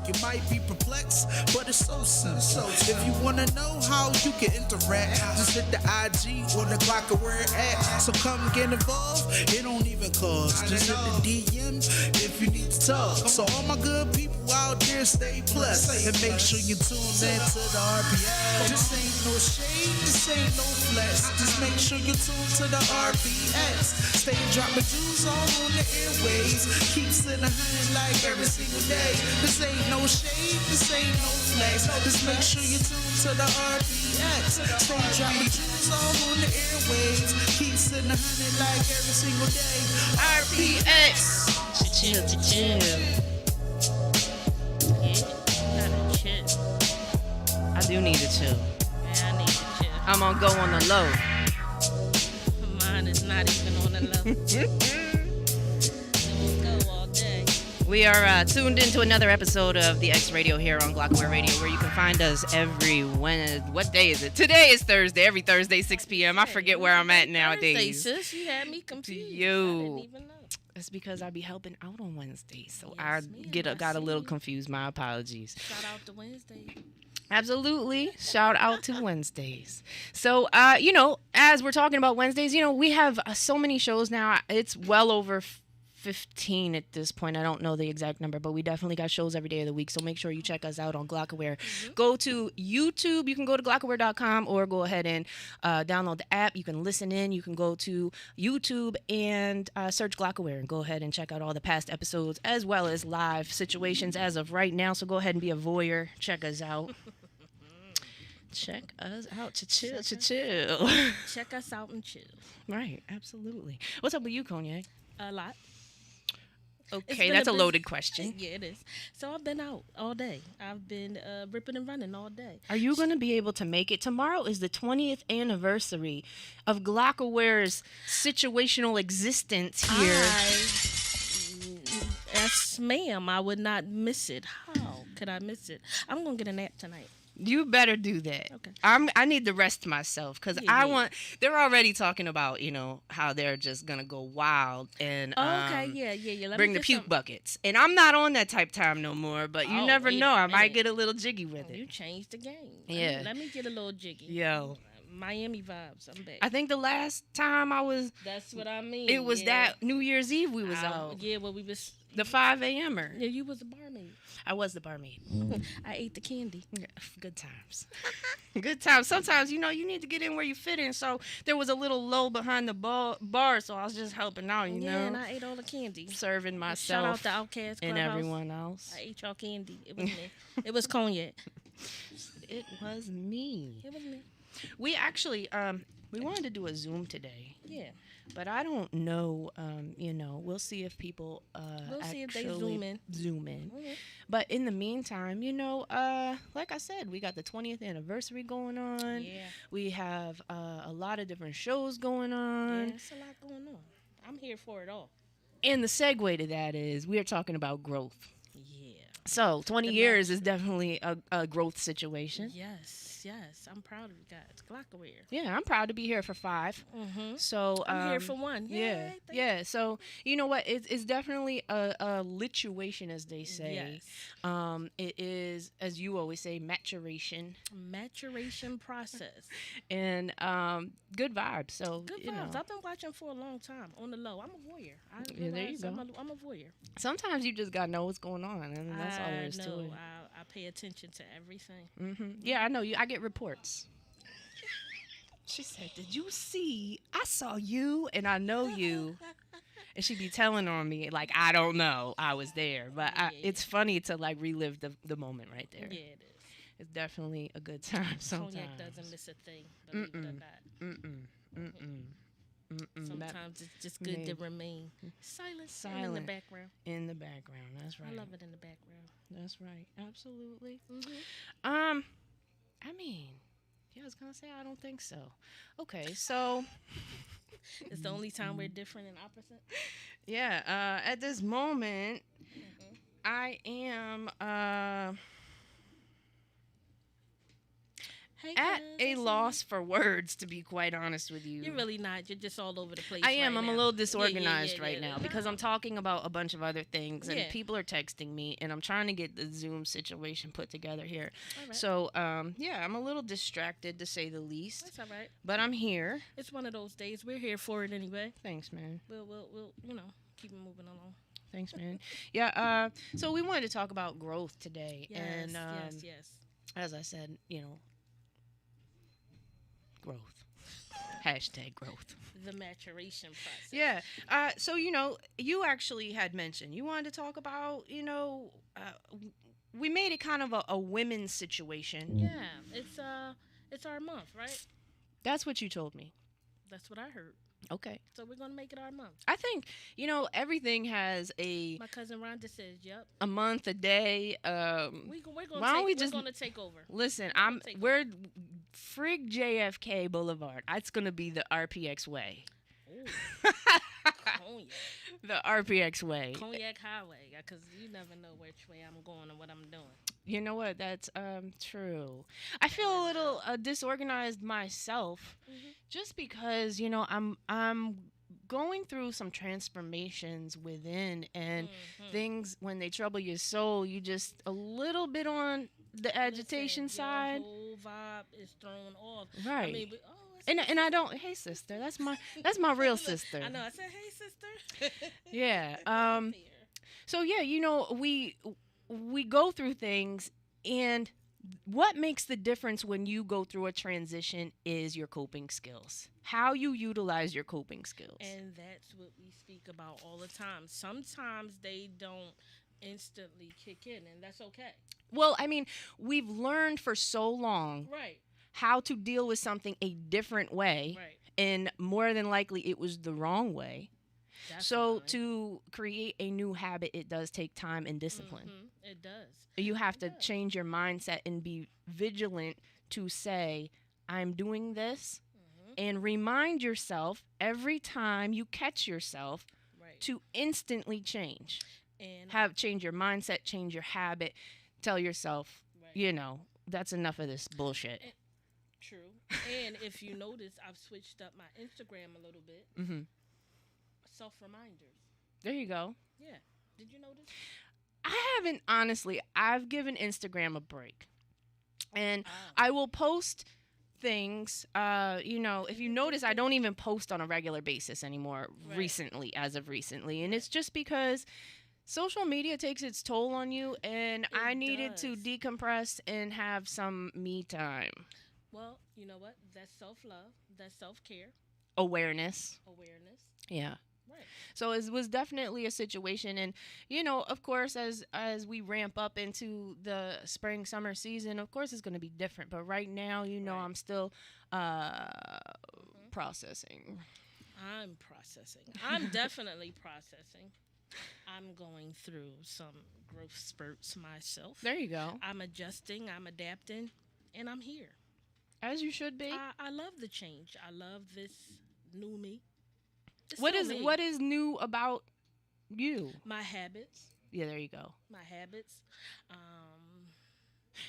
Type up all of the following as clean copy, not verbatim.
You might be perplexed, but it's so simple. If you wanna know how you can interact, just hit the IG or the Glockaware app. So come get involved, it don't even cost. Just hit the DM if you need to talk. So all my good people out there, stay blessed and make sure you tune in to the RPX. This ain't no shade, this ain't no flex. Just make sure you tune to the RPX. Stay dropping jewels all on the airways. Keep sitting like every single day. This ain't no shade, this ain't no flex. Just make sure you tune to the RPX. Stay dropping jewels all on the airways. Keep sitting like every single day. RPX. Chill. Yeah, gotta chill. I do need to chill. Yeah, I need to chill. I'm gonna go on the low. Mine is not even on the low. We'll go all day. We are tuned into another episode of the X Radio here on Glockaware Radio, where you can find us every Wednesday. What day is it? Today is Thursday. Every Thursday, 6 p.m. I forget where I'm at nowadays. Thursday, sis, you had me confused. You. I didn't even know. It's because I be helping out on Wednesdays, so Yes, ma'am, I got a see. little confused. My apologies. Shout out to Wednesday. Absolutely. Shout out to Wednesdays. So, as we're talking about Wednesdays, we have so many shows now. It's well over 15 at this point. I don't know the exact number, but we definitely got shows every day of the week. So make sure you check us out on Glockaware. Mm-hmm. Go to YouTube. You can go to glockaware.com or go ahead and download the app. You can listen in. You can go to YouTube and search Glockaware and go ahead and check out all the past episodes as well as live situations as of right now. So go ahead and be a voyeur. Check us out. Check us out. Chill. Check us out and chill. Right. Absolutely. What's up with you, Cognac? A lot. Okay, that's a loaded question. Yeah, it is. So I've been out all day. I've been ripping and running all day. Are you going to be able to make it? Tomorrow is the 20th anniversary of Glockaware's situational existence here. Yes, ma'am. I would not miss it. How could I miss it? I'm going to get a nap tonight. You better do that. Okay. I need to rest myself because Yeah. They're already talking about, how they're just going to go wild and Okay, yeah. Let bring me the get puke some- buckets. And I'm not on that type time no more, but you never wait know. a I might minute. get a little jiggy with You it. changed the game. Yeah. Let me get a little jiggy. Yo. Miami vibes. I'm back. I think the last time I was, That's what I mean. it was that New Year's Eve we was out. Yeah, well, we was. The 5 a.m.er. Yeah, you was a barmaid. I was the barmaid. I ate the candy. Yeah, good times. Good times. Sometimes, you need to get in where you fit in. So there was a little low behind the bar, so I was just helping out, And I ate all the candy. serving myself Shout out to Outcast and Clubhouse. everyone else. I ate y'all candy. It was me. It was cognac. It was me. It was me. We actually, we wanted to do a Zoom today. Yeah. But I don't know, we'll see if people We'll see if they actually zoom in. Mhm. But in the meantime, like I said, we got the 20th anniversary going on. Yeah. We have a lot of different shows going on. Yeah, it's a lot going on. I'm here for it all. And the segue to that is we are talking about growth. Yeah. So 20 The years next- is definitely a growth situation. Yes. I'm proud of you guys. Glockaware. Yeah, I'm proud to be here for 5. Mm-hmm. So I'm here for 1. Yeah, Yay, thank yeah. So you know what? It's definitely a lituation, as they say. Yes. It is, as you always say, maturation Maturation process. and good vibes. So Good vibes. I've been watching for a long time on the low. I'm a voyeur. Yeah, there you go. I'm a voyeur. sometimes you just gotta know what's going on, and that's all there is to it. I pay attention to everything. Yeah, I know you. I get reports. She said, "Did you see? I saw you, and I know you." And she'd be telling on me like, "I don't know, I was there," but it's funny to like relive the moment right there. Yeah, it is. It's definitely a good time sometimes. Cognac doesn't miss a thing, believe it or not. Sometimes it's just good to remain silent in the background. In the background, that's right. I love it in the background. That's right, absolutely. Mm-hmm. I mean, yeah, I was gonna say I don't think so. Okay, so It's the only time we're different and opposite. yeah, at this moment, I am Hey, at cuz, a I see loss for words, to be quite honest with you. You're really not. You're just all over the place. I am. Right I'm now. a little Yeah, disorganized right yeah. now because I'm talking about a bunch of other things and Yeah. people are texting me and I'm trying to get the Zoom situation put together here. All right. So, yeah, I'm a little distracted to say the least. That's all right. But I'm here. It's one of those days. We're here for it anyway. Thanks, man. We'll keep it moving along. Thanks, man. Yeah, so we wanted to talk about growth today. Yes, and yes. as I said, growth. Hashtag growth. The maturation process. Yeah. So, you actually had mentioned you wanted to talk about, we made it kind of a women's situation. Yeah. It's our month, right? That's what you told me. That's what I heard. Okay. So we're gonna make it our month. I think, everything has My cousin Rhonda says, "Yep, a month, a day. we're gonna take over." Listen, we're Frig JFK Boulevard. It's gonna be the RPX way. Cognac. The RPX way. Cognac Highway, because you never know which way I'm going and what I'm doing. You know what? That's true. I feel a little disorganized myself, just because I'm going through some transformations within, and things when they trouble your soul, you just a little bit on the agitation side. The whole vibe is thrown off. Right. I mean, and I don't. Hey, sister, that's my real sister. I know. I said, "Hey, sister." Yeah. So yeah, we go through things, and what makes the difference when you go through a transition is your coping skills. How you utilize your coping skills. And that's what we speak about all the time. Sometimes they don't instantly kick in, and that's okay. Well, I mean, we've learned for so long how to deal with something a different way. Right. And more than likely it was the wrong way. Definitely. So to create a new habit, it does take time and discipline. It does. You have to change your mindset and be vigilant to say, I'm doing this, and remind yourself every time you catch yourself to instantly change. And change your mindset, change your habit. Tell yourself, that's enough of this bullshit. True. And if you notice, I've switched up my Instagram a little bit. Self-reminders. There you go. Yeah. Did you notice? I haven't, honestly. I've given Instagram a break. And I will post things. If you notice, I don't even post on a regular basis anymore as of recently. And it's just because social media takes its toll on you, and I needed to decompress and have some me time. Well, you know what? That's self-love. That's self-care. Awareness. Yeah. Right. So it was definitely a situation. And, of course, as we ramp up into the spring, summer season, of course it's going to be different. But right now, I'm still processing. I'm processing. I'm definitely processing. I'm going through some growth spurts myself. There you go. I'm adjusting, I'm adapting, and I'm here. As you should be. I love the change. I love this new me. What is new about you? My habits. Yeah, there you go. My habits.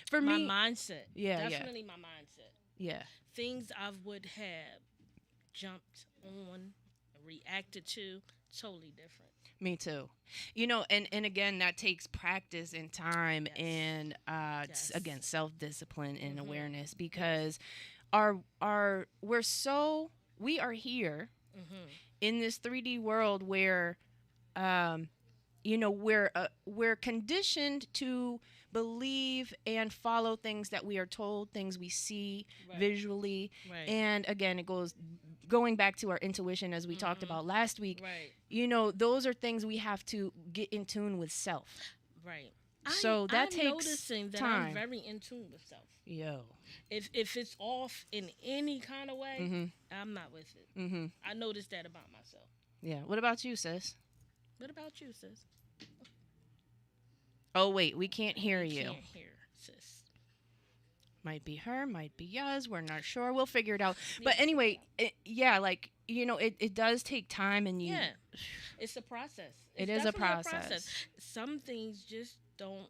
For me, my mindset. Yeah, definitely my mindset. Yeah. Things I would have jumped on, reacted to, totally different. Me too. And again, that takes practice and time and again, self-discipline and awareness, because we are here in this 3D world where we're conditioned to believe and follow things that we are told, things we see visually. Right. And again, going back to our intuition, as we talked about last week. Right. Those are things we have to get in tune with self. Right. So that takes noticing that time. I'm very in tune with self. Yo. If it's off in any kind of way, I'm not with it. I noticed that about myself. Yeah. What about you, sis? What about you, sis? Oh, wait. We can't hear you. Can't hear, sis. Might be her, might be us. We're not sure. We'll figure it out. But anyway, it does take time, and it's a process. It is a process. Some things just don't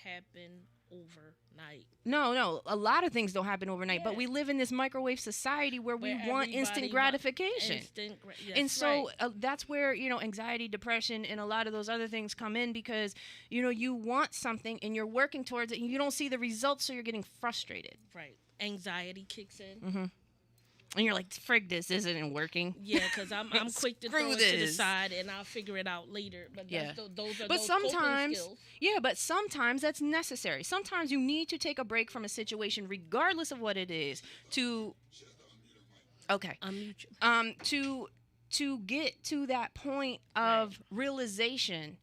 happen overnight. No, a lot of things don't happen overnight, but Yeah. we live in this microwave society where we Where want instant everybody gratification. Yes, And so right. that's where, anxiety, depression, and a lot of those other things come in because, you want something and you're working towards it and you don't see the results, so you're getting frustrated. Right. Anxiety kicks in. Mm-hmm. And you're like, frig, this isn't working. Yeah, because I'm quick to Screw throw it to the this. side and I'll figure it out later. But Yeah. Those are But those coping sometimes, skills. but sometimes that's necessary. Sometimes you need to take a break from a situation, regardless of what it is, to Unmute you. to get to that point of realization.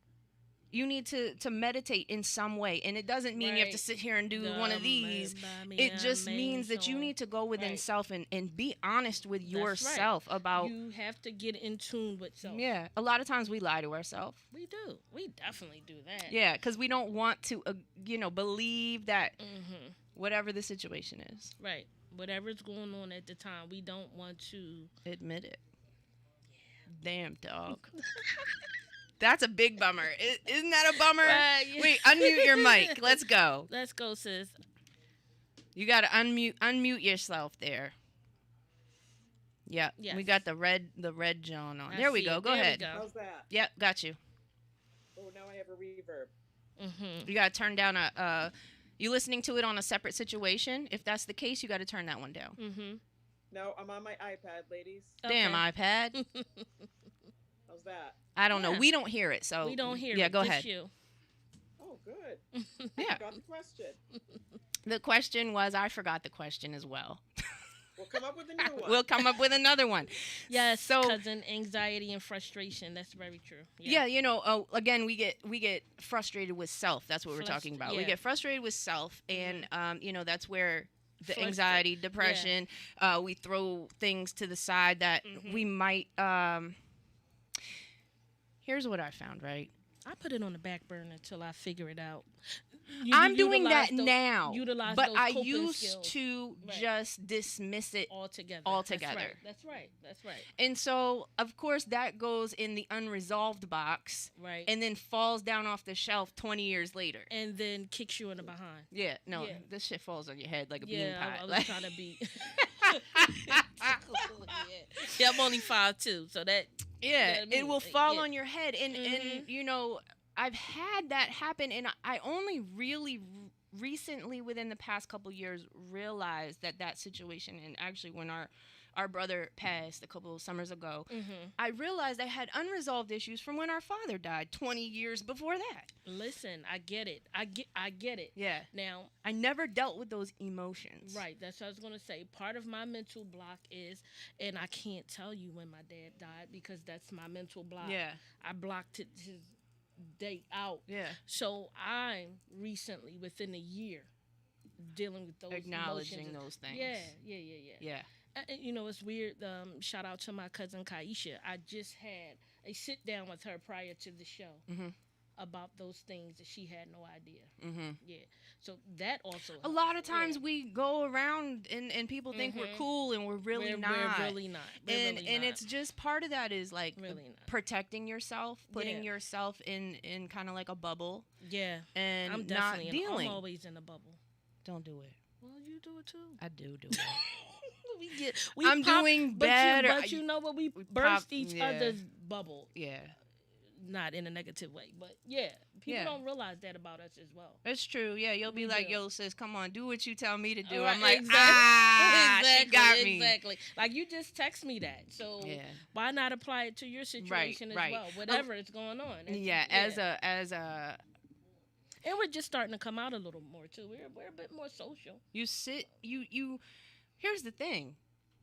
You need to meditate in some way, and it doesn't mean you have to Right. sit here and do one of these. It just means that you need to go within Right. self and be honest with That's right. yourself about. You have to get in tune with self. Yeah, a lot of times we lie to ourselves. We do. We definitely do that. Yeah, because we don't want to, believe that Mm-hmm. whatever the situation is, Right. Whatever's going on at the time, we don't want to. admit it. Damn, dog. That's a big bummer. Isn't that a bummer? Yeah. Wait, unmute your mic. Let's go. Let's go, sis. You got to unmute yourself there. Yeah, Yes. we got the red John on. I There we see go. it. Go There we ahead. go. How's that? Yep, got you. Oh, now I have a reverb. Mm-hmm. You got to turn down you listening to it on a separate situation? If that's the case, you got to turn that one down. Mm-hmm. No, I'm on my iPad, ladies. Damn iPad. How's that? I don't know. Yeah. We don't hear it, so We don't hear Yeah, it. go Just ahead. You. Oh, good. Yeah. Got the question. The question was, I forgot the question as well. We'll come up with a new one. We'll come up with another one. Yes, So- cousin, anxiety and frustration. That's very true. Yeah, again, we get frustrated with self. That's what we're talking about. We yeah. get frustrated with self, and that's where the Frustra- anxiety, depression, we throw things to the side that we might. Here's what I found, right? I put it on the back burner until I figure it out. I'm doing that now, Utilize but those I coping used skills to Right. just dismiss it. altogether. altogether. That's right. That's right. And so, of course, that goes in the unresolved box, Right. and then falls down off the shelf 20 years later. And then kicks you in the behind. Yeah, no, Yeah. this shit falls on your head like a bean Yeah, pie. I was Like- trying to be. Yeah, I'm only 5'2", so that. yeah, what I mean? it will fall Yeah. on your head, and I've had that happen, and I only really recently, within the past couple years, realized that situation. And actually, when our brother passed a couple of summers ago, I realized I had unresolved issues from when our father died 20 years before that. Listen, I get it. I get it. Yeah. Now, I never dealt with those emotions. right, that's what I was going to say. Part of my mental block is, and I can't tell you when my dad died because that's my mental block. Yeah. I blocked his date out. Yeah. So I'm recently, within a year, dealing with those Acknowledging emotions. those things. Yeah. Yeah. It's weird. Shout out to my cousin Kaisha. I just had a sit down with her prior to the show about those things that she had no idea. Yeah. So that also A lot of helps. times Yeah. we go around and people think we're cool, and we're really not. We're really not. We're and really and not. it's just part of that is like Really not. protecting yourself, putting Yeah. yourself in kind of like a bubble, Yeah. and I'm not definitely dealing. I'm always in a bubble. Don't do it. Well, you do it too. I do it. I'm doing better. But you know what? We burst each yeah. other's bubble. Yeah, Not in a negative way, but yeah, people Yeah. don't realize that about us as well. it's true. Yeah, you'll be We like, do. "Yo, sis, come on, do what you tell me to do." Right, I'm like, exactly. she got me. Exactly. Like you just text me that, so Yeah. why not apply it to your situation right. as well? Whatever is going on. That's- Yeah, as a and we're just starting to come out a little more too. We're a bit more social. you. Here's the thing.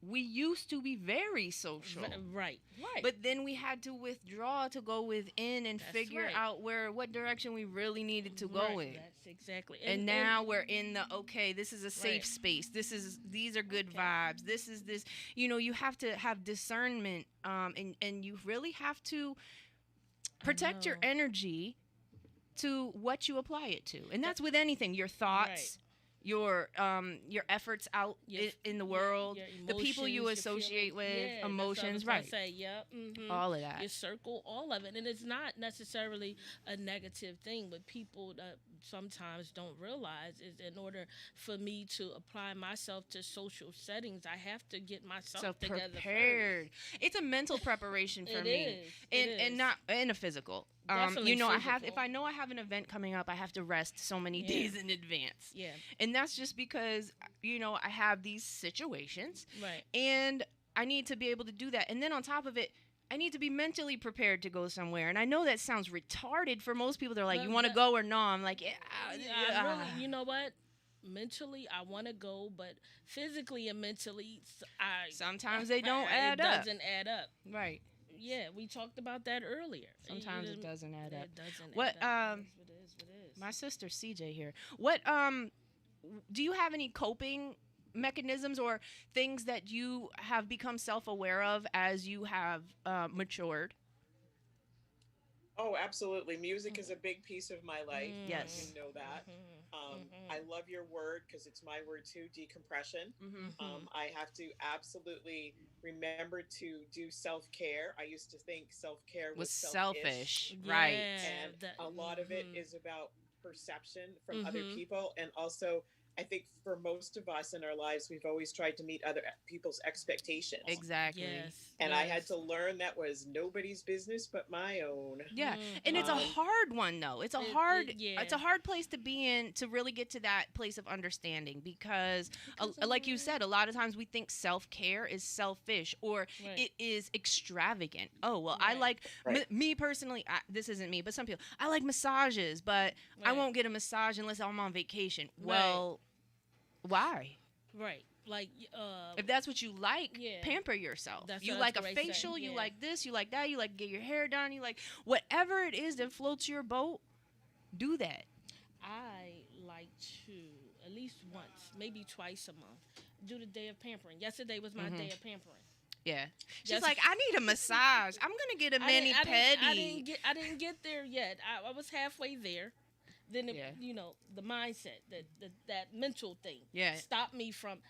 We used to be very social. Right. But then we had to withdraw to go within and That's figure right. out what direction we really needed to go Right, in. That's exactly. And now we're in the this is a safe Right. space. These are good Okay. vibes. This is this. You have to have discernment, and you really have to protect your know. energy to what you apply it to, and that's with anything. Your thoughts. Your efforts out in the world, your the people you emotions, your associate feelings. with, Yeah, emotions, that's what I was right? gonna say, yep. All of that. Your circle, all of it, and it's not necessarily a negative thing, but people sometimes don't realize is in order for me to apply myself to social settings, I have to get myself So together prepared. first. It's a mental preparation for It me, is. It and is. not in a physical. Definitely You know, I have if physical. I know I have an event coming up, I have to rest so many Yeah. days in advance. Yeah. And that's just because I have these situations, Right. and I need to be able to do that. And then on top of it, I need to be mentally prepared to go somewhere. And I know that sounds retarded for most people. They're like, But- "You want to but- go or no?" I'm like, "Yeah, I really, you know what? Mentally, I want to go, but physically and mentally, Sometimes they don't add it up. doesn't add up. Right. Yeah, we talked about that earlier. Sometimes it doesn't add up. It doesn't What, add up. It is what it is. My sister CJ here. What do you have any coping mechanisms or things that you have become self-aware of as you have matured? Oh, absolutely. Music is a big piece of my life. Yes. You know that. I love your word because it's my word too, decompression. I have to absolutely remember to do self-care. I used to think self-care Was was selfish. selfish, right? Yeah, And a lot of it is about perception from other people. And also, I think for most of us in our lives, we've always tried to meet other people's expectations. Exactly. Yes. And yes. I had to learn that was nobody's business but my own. Yeah, and it's a hard one though. It's a hard, yeah. it's a hard place to be in to really get to that place of understanding because like you said, a lot of times we think self-care is selfish or Right. it is extravagant. Oh well, I Right. like Right. me personally. This isn't me, but some people I like massages, but I Right. won't get a massage unless I'm on vacation. Well, why? Right. Like, If that's what you like, Yeah. pamper yourself. That's You what like I a was gonna say, facial, you yeah. like this, you like that, you like to get your hair done, you like whatever it is that floats your boat, do that. I like to at least once, maybe twice a month, do the day of pampering. Yesterday was my day of pampering. Yeah. She's Yes. like, I need a massage. I'm gonna get a mani pedi. I didn't get there yet. I was halfway there. Then Yeah. the mindset, that mental thing, Yeah. stopped me from.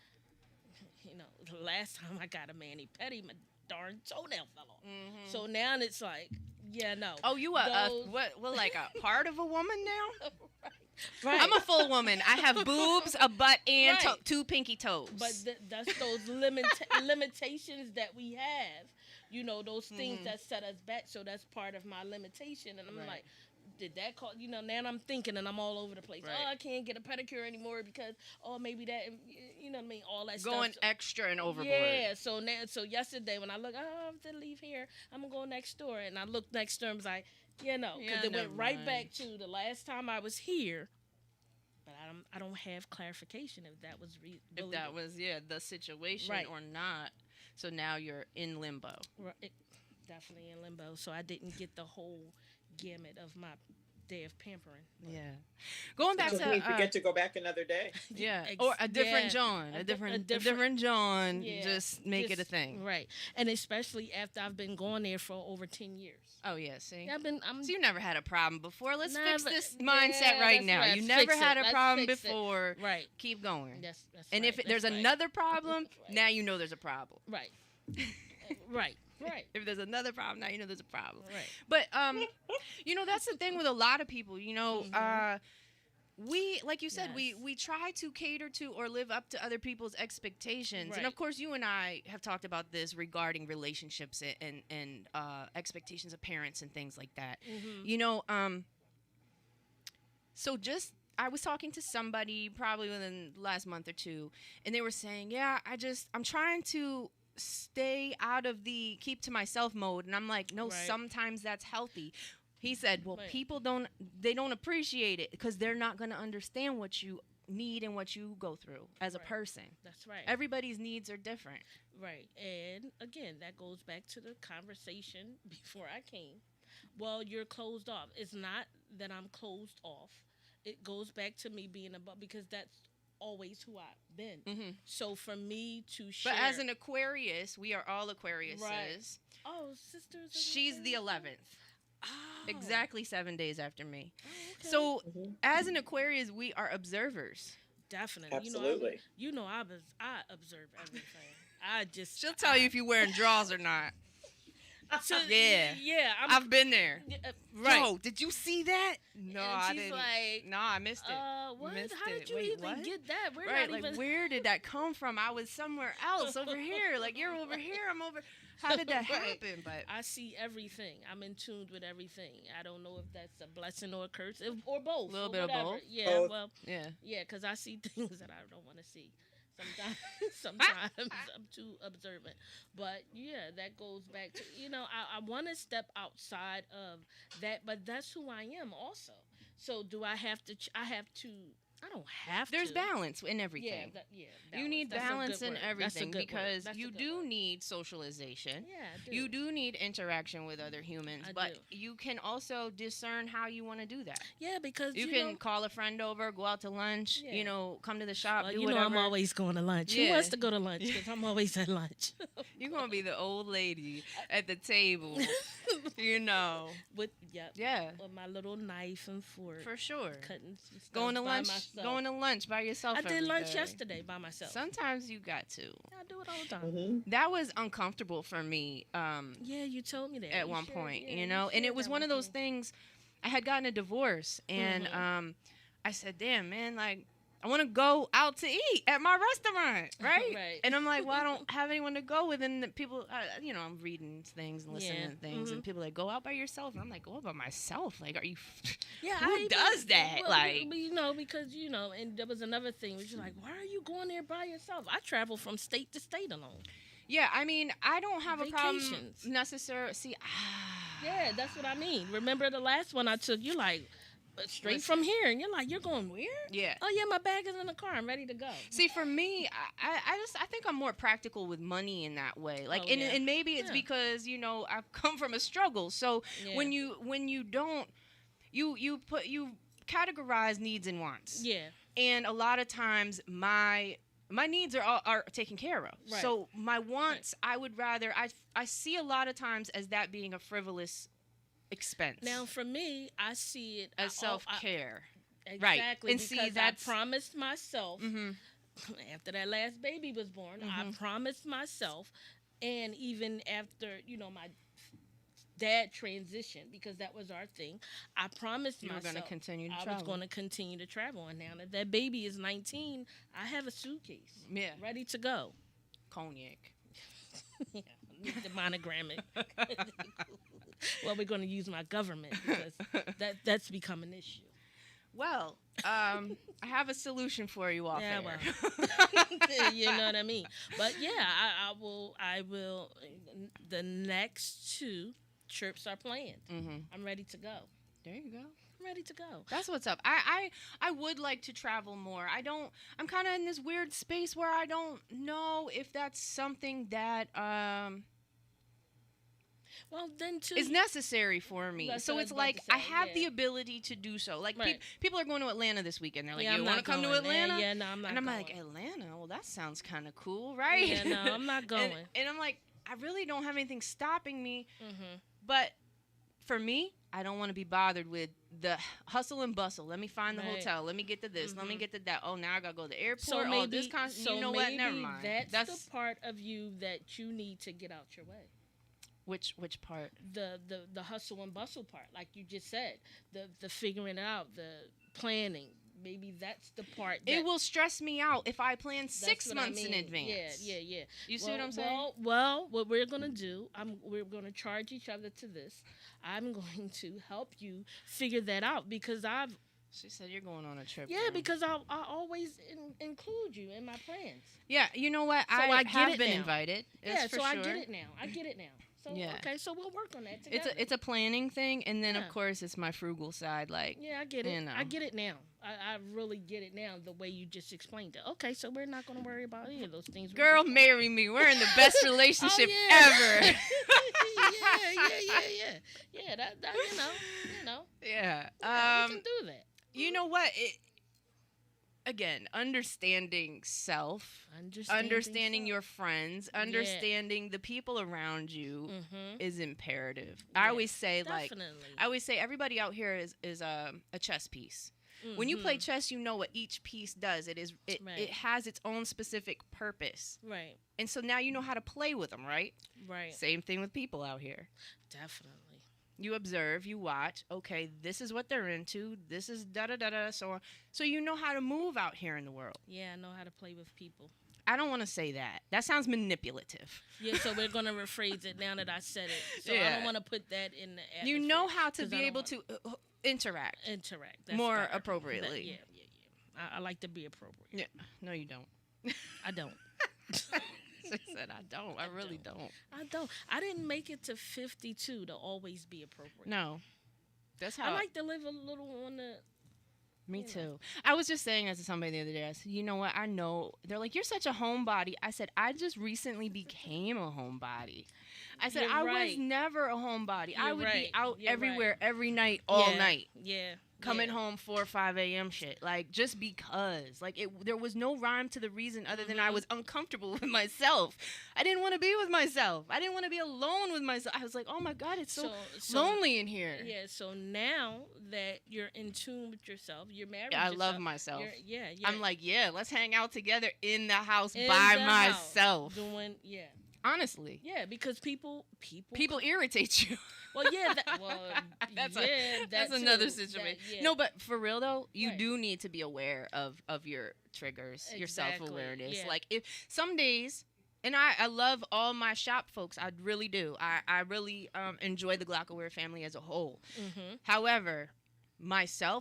The last time I got a mani pedi, my darn toenail fell off. So now it's like, yeah, no. Oh, you Those- what like a part of a woman now? Right. I'm a full woman. I have boobs, a butt, and Right. two pinky toes. But that's those limitations that we have. Those things that set us back. So that's part of my limitation. And I'm Right. like, did that cause, now I'm thinking and I'm all over the place. Right. Oh, I can't get a pedicure anymore because, maybe that, what I mean? All that going stuff. extra and overboard. Yeah, so yesterday when I look, I have to leave here. I'm gonna go next door, and I looked next door and was like, Yeah, because it never went right mind. back to the last time I was here. But I don't have clarification if that was If that was the situation Right. or not. So now you're in limbo. definitely in limbo. So I didn't get the whole gamut of my day of pampering. Yeah. Going back So to it means we get to go back another day. yeah, Ex- or a different yeah. John, A a di- different a different- John. Yeah, Just make it a just- thing. Right. And especially after I've been going there for over 10 years. Oh yeah, see. I'm So you never had a problem before. Let's fix Never- this yeah, mindset right that's now. right. You Let's never fix had it. a Let's problem fix it. before. right. Keep going. That's And right. if there's That's right. another problem, Right. now you know there's a problem. Right. right. Right. If there's another problem, now you know there's a problem. Right. But that's the thing with a lot of people. We, like you said, Yes. we try to cater to or live up to other people's expectations, and Right. of course, you and I have talked about this regarding relationships and expectations of parents and things like that. So I was talking to somebody probably within the last month or two, and they were saying, "Yeah, I'm trying to stay out of the keep to myself mode," and I'm like, "No, Right. sometimes that's healthy." He said, "Well, Right. people don't appreciate it because they're not going to understand what you need and what you go through as a Right. person. That's right. Everybody's needs are different." Right. And again, that goes back to the conversation before I came. Well, you're closed off. It's not that I'm closed off. It goes back to me being above because that's always who I've been. Mhm. So for me to share. But as an Aquarius, we are all Aquariuses. Right. Oh, sisters. of She's the Aquarius? 11th. Oh. Exactly 7 days after me. Oh, okay. So, as an Aquarius, we are observers. definitely. Absolutely. I observe everything. I just. She'll tell you if you're wearing drawers or not. So, Yeah. yeah. I've been there. Right. Yo, did you see that? No, And I she's didn't. like, No, I missed it. What? Missed How did it. you Wait, even what? get that? We're Right, not like even. where did that come from? I was somewhere else over here. Like you're over here, I'm over. How did that Right. happen? But I see everything. I'm in tune with everything. I don't know if that's a blessing or a curse, or both. A little or bit of whatever. both. Yeah, Both. well, yeah. yeah, because I see things that I don't want to see. Sometimes I'm too observant. But yeah, that goes back to, I want to step outside of that, but that's who I am also. So do I have to, I don't have There's to. balance in Yeah, everything. yeah. You need That's a balance good in word. That's a everything good word. because That's a you good do word. need socialization. Yeah, I do. You do need interaction with other humans, I but do. you can also discern how you want to do that. Yeah, because You can call a friend over, go out to lunch, Yeah. Come to the shop, well, do you whatever. know I'm always going to lunch. Who Yeah. wants to go to lunch? Because I'm always at lunch. You're going to be the old lady at the table, With Yeah, with my little knife and fork. for sure. Cutting some stuff Going to by lunch, myself. going to lunch by yourself. I did every lunch day. yesterday by myself. Sometimes you got to. I do it all the time. Mm-hmm. That was uncomfortable for me. Yeah, you told me that At You one shared- point, yeah, you know, and shared it was that one of with those me. things. I had gotten a divorce, and Mhm. I said, "Damn, man, like I want to go out to eat at my restaurant, right?" Right. And I'm like, "Well, I don't have anyone to go with." And the people, I'm reading things and listening Yeah. to things, and Mhm. people like, "Go out by yourself," and I'm like, "Go out by myself? Like, are you?" Yeah, Who does that? Well, Like- because and there was another thing, which is like, why are you going there by yourself? I travel from state to state alone. Yeah, I mean, I don't have a problem Vacations. necessarily. See, Yeah, that's what I mean. Remember the last one I took? You're like, straight Listen. from here, and you're like, you're going where? yeah. Oh yeah, my bag is in the car. I'm ready to go. See, for me, I think I'm more practical with money in that way. Like, Oh, yeah. and maybe it's Yeah. because I've come from a struggle. So Yeah. when you don't you categorize needs and wants. Yeah. And a lot of times my needs are taken care of. Right. So my wants, I would rather I see a lot of times as that being a frivolous expense. Now, for me, I see it as self-care. Exactly. Right. And see, because that's- I promised myself Mm-hmm. after that last baby was born. I promised myself, and even after my dad transitioned, because that was our thing, I promised You were myself going to continue to I travel. was going to continue to travel. And now that baby is 19, I have a suitcase Yeah. ready to go. Cognac. Yeah, I need to monogram it. Well, we're going to use my government because that's become an issue. Well, I have a solution for you off Yeah, air. well. You know what I mean? But yeah, I will. The next 2 trips are planned. Mm-hmm. I'm ready to go. There you go. I'm ready to go. That's what's up. I would like to travel more. I'm kind of in this weird space where I don't know if that's something that Well, then too. is necessary for me. That's So what I it's was about like to say, I have yeah. the ability to do so. Like Right. people are going to Atlanta this weekend. They're like, Yeah, "You I'm want to not come to going. Atlanta?" Yeah, no, I'm not And I'm going. like, "Atlanta? Well, that sounds kind of cool, right?" Yeah, no, I'm not going. and I'm like, I really don't have anything stopping me. Mm-hmm. But for me, I don't want to be bothered with the hustle and bustle. Let me find the Right. hotel. Let me get to this. Let me Mhm. get to that. Oh, now I gotta go to the airport. So oh, maybe, this you know what? Never mind. That's the part of you that you need to get out your way. which part? The hustle and bustle part, like you just said, the figuring it out, the planning. Maybe that's the part that It will stress me out if I plan that's 6 what I months in mean. advance. Yeah. You see what I'm saying? Well, what we're gonna do, we're gonna charge each other to this. I'm going to help you figure that out because She said you're going on a trip. yeah, now. because I always include you in my plans. Yeah, you know what? So I I get have it been now. invited. Yeah, It's for so I sure. get it now. So Yeah. okay, so we'll work on that together. It's a planning thing, and then Yeah. of course it's my frugal side. Like, Yeah, I get it. you know. I get it now. I really get it now, the way you just explained it. Okay, so we're not going to worry about any of those things. We're girl, just- marry me. We're in the best relationship Oh, yeah. ever. Yeah, that you know. Yeah. Yeah, we can do that. You know what? Again, understanding self, understanding your friends, understanding the people around you Mm-hmm. is imperative. Yeah, I always say Definitely. everybody out here is a chess piece. When you play chess, you know what each piece does. It has its own specific purpose. Right. And so now you know how to play with them, right? Right. Same thing with people out here. Definitely. You observe, you watch. Okay, this is what they're into. This is da-da-da-da, so on. So you know how to move out here in the world. Yeah, I know how to play with people. I don't want to say that. That sounds manipulative. Yeah, so we're going to rephrase it now that I said it. So I Yeah. don't want to put that in the atmosphere. You know how to 'cause be I don't able want- to interact. That's more better. appropriately. Yeah. I like to be appropriate. Yeah. No, you don't. I don't. She said, I don't. I really don't. I don't. I didn't make it to 52 to always be appropriate. No. That's how I like to live a little on the... Me you know. too. I was just saying that to somebody the other day. I said, you know what? I know. They're like, you're such a homebody. I said, I just recently became a homebody. I said, You're I was right. never a homebody. I You're would right. be out You're everywhere, right. every night, all Yeah. night. Yeah. Coming yeah. home 4 or 5 a.m. shit. Like, just because. Like, there was no rhyme to the reason other than I was uncomfortable with myself. I didn't want to be with myself. I didn't want to be alone with myself. I was like, oh my God, it's so lonely in here. Yeah, so now that you're in tune with yourself, you're married Yeah, I yourself, love myself. Yeah. I'm like, yeah, let's hang out together in the house In by the myself. house, doing, Honestly. Yeah, because people Irritate you. Well, yeah, that's another situation. Yeah. No, but for real though, you Right. do need to be aware of your triggers, your Exactly, self-awareness. yeah. Like if some days, and I love all my shop folks, I really do. I really enjoy the Glockaware family as a whole. Mm-hmm. However,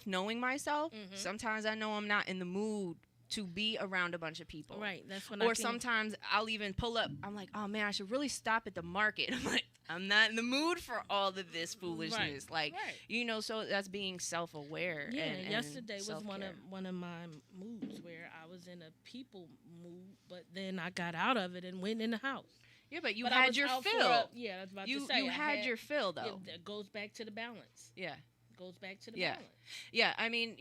knowing myself, Mhm. sometimes I know I'm not in the mood to be around a bunch of people. Right, that's when Or sometimes I'll even pull up. I'm like, oh man, I should really stop at the market. I'm like, I'm not in the mood for all of this foolishness. Like, Right. so that's being self-aware. Yeah, and yesterday was self-care. one of my moods where I was in a people mood, but then I got out of it and went in the house. Yeah, but you But I had was your out for fill. yeah, I was about You to say. you I had your fill though. Yeah, that goes back to the balance. Yeah. Goes back to the Yeah. balance. Yeah, I mean,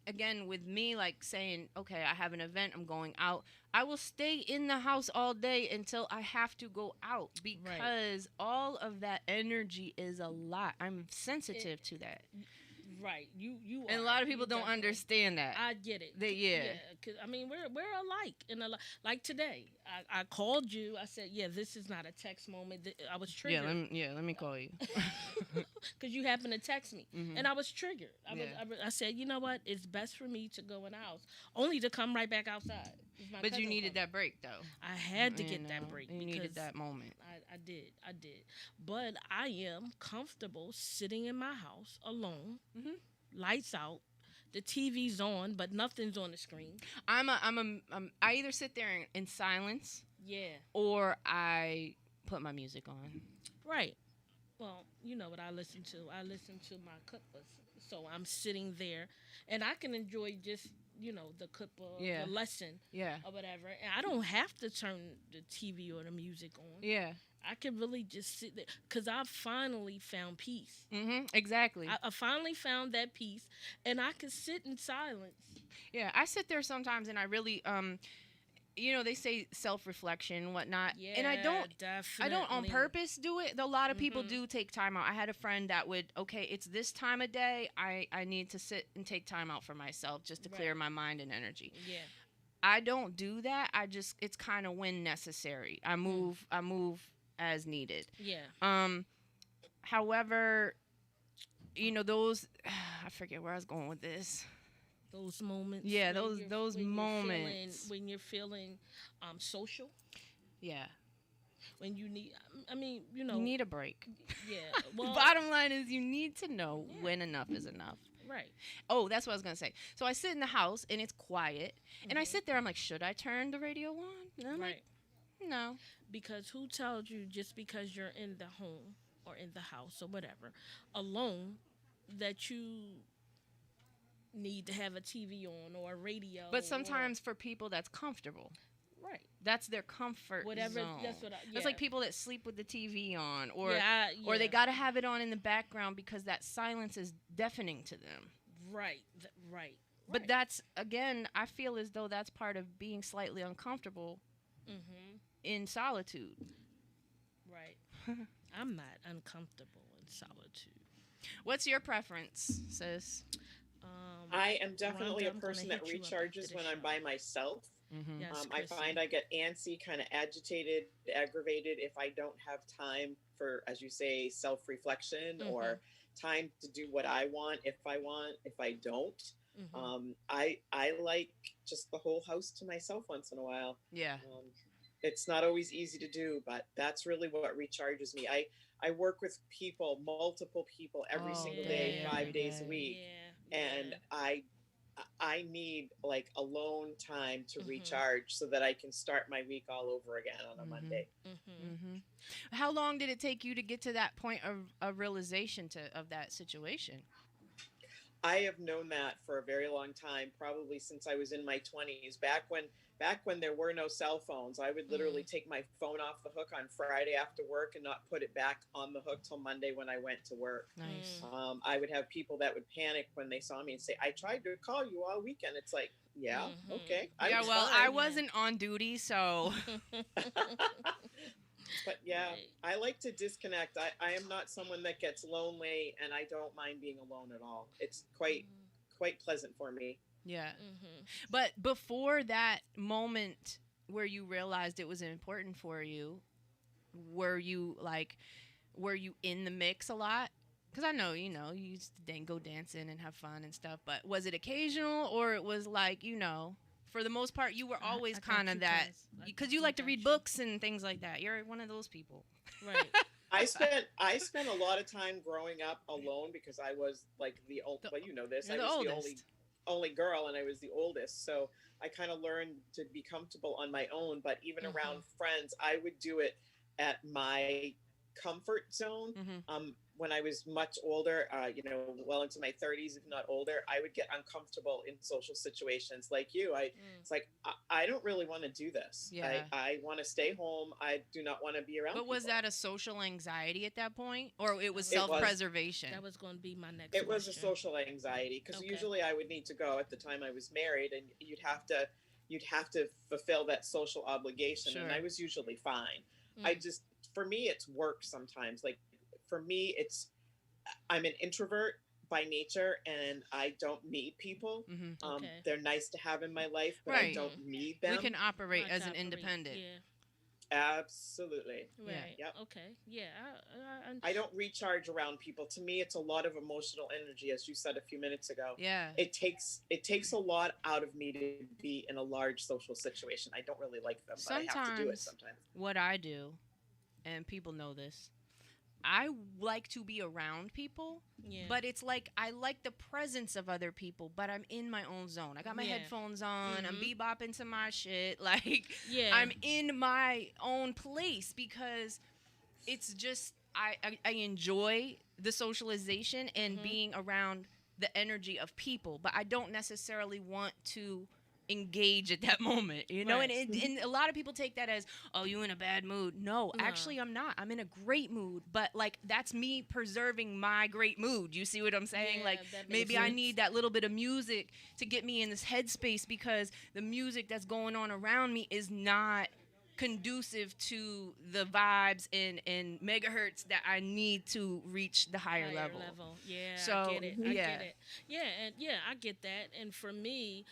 again, with me, like saying, okay, I have an event, I'm going out. I will stay in the house all day until I have to go out because all of that energy is a lot. I'm sensitive to that. Right, you And a lot of people don't understand that. I get it. Yeah. Cause I mean we're alike in a lot. Like today, I called you. I said, yeah, this is not a text moment. I was triggered. Let me call you. Because you happened to text me, Mhm. and I was triggered. I said, you know what? It's best for me to go in the house, only to come right back outside. But you needed that break though. I had to get that break. You needed that moment. I did. But I am comfortable sitting in my house alone, lights out, the TV's on, but nothing's on the screen. I either sit there in silence, or I put my music on. Right. Well, you know what I listen to. I listen to my cookbooks, so I'm sitting there, and I can enjoy just the cookbook, the lesson, or whatever. And I don't have to turn the TV or the music on. Yeah. I can really just sit there because I finally found peace. Exactly. I finally found that peace, and I can sit in silence. Yeah, I sit there sometimes, and I really, they say self-reflection and whatnot, Yeah, and I don't on definitely. purpose do it. Though a lot of people do take time out. I had a friend that would, okay, it's this time of day, I need to sit and take time out for myself just to clear my mind and energy. Yeah. I don't do that. It's kind of when necessary. I move as needed. Yeah. However, those I forget where I was going with this. Those moments. Yeah, when those moments. When you're feeling social. Yeah. When you need, You need a break. Yeah. Well, Bottom line is you need to know when enough is enough. Right. Oh, that's what I was going to say. So I sit in the house and it's quiet. And I sit there. I'm like, should I turn the radio on? And I'm like, no. Because who told you just because you're in the home or in the house or whatever alone that you need to have a TV on or a radio? But sometimes for people that's comfortable. Right. That's their comfort Whatever. zone. That's what. It's like people that sleep with the TV on, or or they got to have it on in the background because that silence is deafening to them. Right. Right. But that's, again, I feel as though that's part of being slightly uncomfortable in solitude. Right. I'm not uncomfortable in solitude. What's your preference, sis? I am definitely Rhonda, a I'm gonna person that hit you up after recharges the when I'm show. by myself. Yes, I Chrissy. find I get antsy, kind of agitated, aggravated if I don't have time for, as you say, self reflection or time to do what I want. If I don't, I like just the whole house to myself once in a while. Yeah. It's not always easy to do, but that's really what recharges me. I work with people, multiple people every All single day, day, every 5 days a day. week, Yeah. and I need like alone time to recharge so that I can start my week all over again on a Monday. How long did it take you to get to that point of realization of that situation? I have known that for a very long time, probably since I was in my 20s. Back when there were no cell phones, I would literally take my phone off the hook on Friday after work and not put it back on the hook till Monday when I went to work. Nice. I would have people that would panic when they saw me and say, "I tried to call you all weekend." It's like, yeah, okay. Yeah, was well, fine. I wasn't on duty, so. But yeah, Right. I like to disconnect. I am not someone that gets lonely, and I don't mind being alone at all. It's quite pleasant for me. Yeah. But before that moment where you realized it was important for you, were you in the mix a lot? Because I know, you used to go dancing and have fun and stuff, but was it occasional or it was like, for the most part, you were always I got kind of you, that, cuz. because you like to got read you. books and things like that. You're one of those people. Right. I spent a lot of time growing up alone because I was like the old. Well, you know this. You're I the was the oldest. only girl, and I was the oldest. So I kind of learned to be comfortable on my own. But even around friends, I would do it at my comfort zone. When I was much older, well into my 30s, if not older, I would get uncomfortable in social situations like you. It's like, I don't really want to do this. Yeah. I want to stay home. I do not want to be around But was people. that a social anxiety at that point? Or it was It was. self-preservation? That was going to be my next It was a question. social anxiety because Okay. usually I would need to go at the time I was married, and you'd have to fulfill that social obligation, Sure. and I was usually fine. For me, it's work sometimes. Like for me, I'm an introvert by nature, and I don't need people. Okay. They're nice to have in my life, but I Right. don't need them. We can operate Like as an operate, independent. Yeah. Absolutely. Right. Yep. Okay. Yeah. I don't recharge around people. To me, it's a lot of emotional energy, as you said a few minutes ago. Yeah. It takes a lot out of me to be in a large social situation. I don't really like them, but I have to do it sometimes. What I do, and people know this, I like to be around people, Yeah. but it's like I like the presence of other people, but I'm in my own zone. I got my Yeah. headphones on. I'm bebopping to my shit. Like, Yeah. I'm in my own place because it's just I enjoy the socialization and being around the energy of people, but I don't necessarily want to engage at that moment, Right. and a lot of people take that as, oh, you in a bad mood. No, actually I'm not. I'm in a great mood, but like that's me preserving my great mood. You see what I'm saying? Yeah, Like that makes maybe I sense. need that little bit of music to get me in this headspace because the music that's going on around me is not conducive to the vibes and megahertz that I need to reach the higher level. Yeah, So, I get it. I yeah. get it. Yeah, and yeah, I get that. And for me,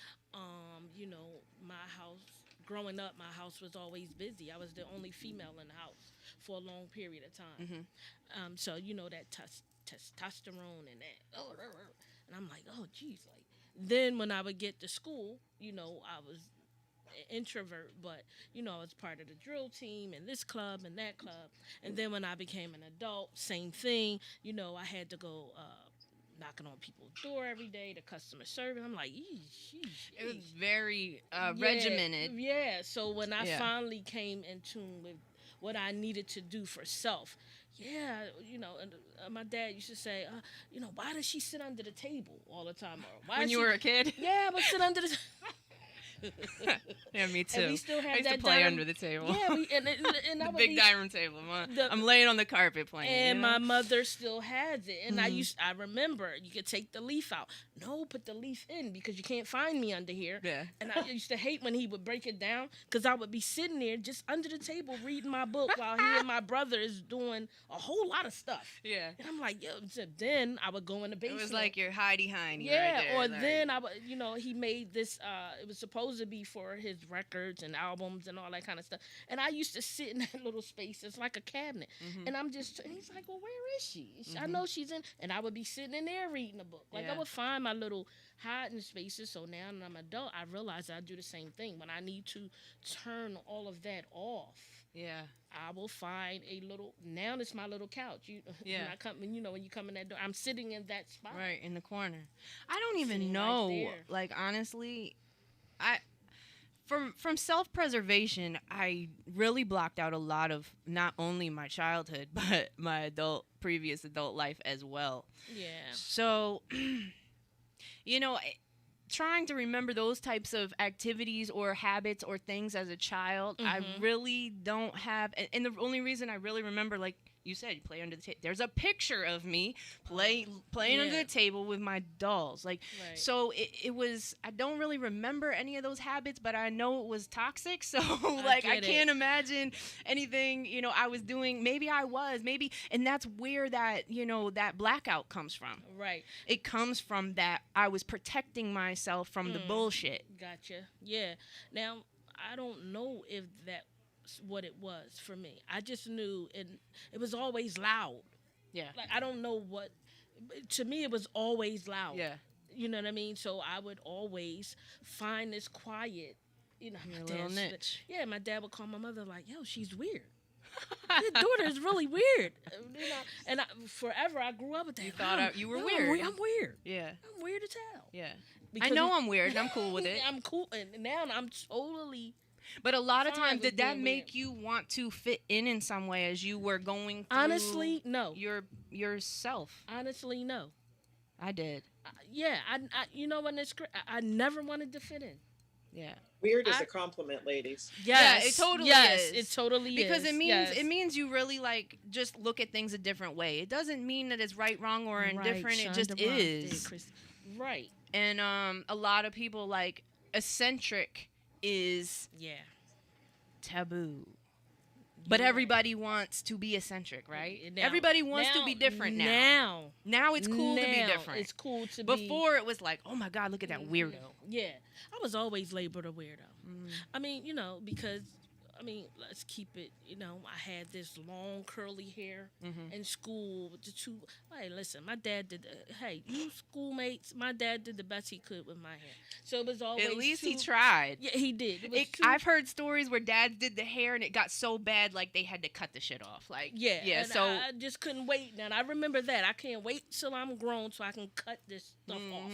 my house, growing up, my house was always busy. I was the only female in the house for a long period of time. So that testosterone and that, and I'm like, oh, geez, like. Then when I would get to school, I was introvert, but I was part of the drill team and this club and that club. And then when I became an adult, same thing. I had to go knocking on people's door every day, the customer service. I'm like, It was very regimented. Yeah. So when I Yeah. finally came in tune with what I needed to do for self, and my dad used to say, why does she sit under the table all the time? Or why When is you she- were a kid? Yeah, but sit under the Yeah, me too. And we still have I used that to play dining- under the table. Yeah, and I The would big be, dining room table. I'm laying on the carpet playing. and you know? my mother still has it. And I remember you could take the leaf out. No, put the leaf in because you can't find me under here. Yeah. And I used to hate when he would break it down because I would be sitting there just under the table reading my book while he and my brother is doing a whole lot of stuff. Yeah. And I'm like, yo, so then I would go in the It basement. was like your hidey hiney. Yeah, right there, or like, then I would, he made this. It was supposed to be for his records and albums and all that kind of stuff. And I used to sit in that little space. It's like a cabinet, and and he's like, well, where is she? I know she's in, and I would be sitting in there reading a book. Like I Yeah. would find my little hiding spaces. So now that I'm an adult, I realize I do the same thing. When I need to turn all of that off, Yeah. I will find a little. Now it's my little couch. Yeah. When I come, when you come in that door, I'm sitting in that spot. Right in the corner. I don't even Sitting right know. there. Like honestly, from self-preservation, I really blocked out a lot of not only my childhood but my previous adult life as well. Yeah. So, trying to remember those types of activities or habits or things as a child, I really don't have. And the only reason I really remember, like you said, you play under the table. There's a picture of me playing under Yeah. the table with my dolls. Like, Right. so it was. I don't really remember any of those habits, but I know it was toxic. So like, I get it. can't imagine anything I was doing. Maybe I was. Maybe, and that's where that that blackout comes from. Right. It comes from that I was protecting myself from the bullshit. Gotcha. Yeah. Now, I don't know if that's what it was for me. I just knew it was always loud. Yeah. Like, I don't know what. To me, it was always loud. Yeah. You know what I mean? So I would always find this quiet. Your my little dad's- niche. Yeah, my dad would call my mother like, yo, she's weird. Your daughter is really weird. And forever I grew up with that. You thought you were I'm weird. I'm weird. Yeah. I'm weird as hell. Yeah. Because I know I'm weird and I'm cool with it. I'm cool, and now I'm totally. But a lot of fine times, with did that being make weird. you want to fit in some way as you were going through Honestly, no. yourself? Honestly, no. I did. Yeah, when I never wanted to fit in. Yeah. Weird is a compliment, ladies. Yes, it totally yes, is. it totally Because is. it means you really just look at things a different way. It doesn't mean that it's right, wrong, or indifferent. It just is. Right. And a lot of people eccentric is Yeah. taboo. But everybody wants to be eccentric, right? Now- Everybody wants to be different now. Now it's cool to be Now different. It's cool to be. Before it was like, oh my God, look at that weirdo. Yeah, I was always labeled a weirdo. I mean, because let's keep it. I had this long curly hair in school with the two. Hey, listen, my dad did. You schoolmates, my dad did the best he could with my hair. So it was always. At least he two- tried. Yeah, he did. It was two- I've heard stories where dads did the hair and it got so bad, like they had to cut the shit off. Like, Yeah, yeah. and So I just couldn't wait. And I remember that. I can't wait till I'm grown so I can cut this stuff off.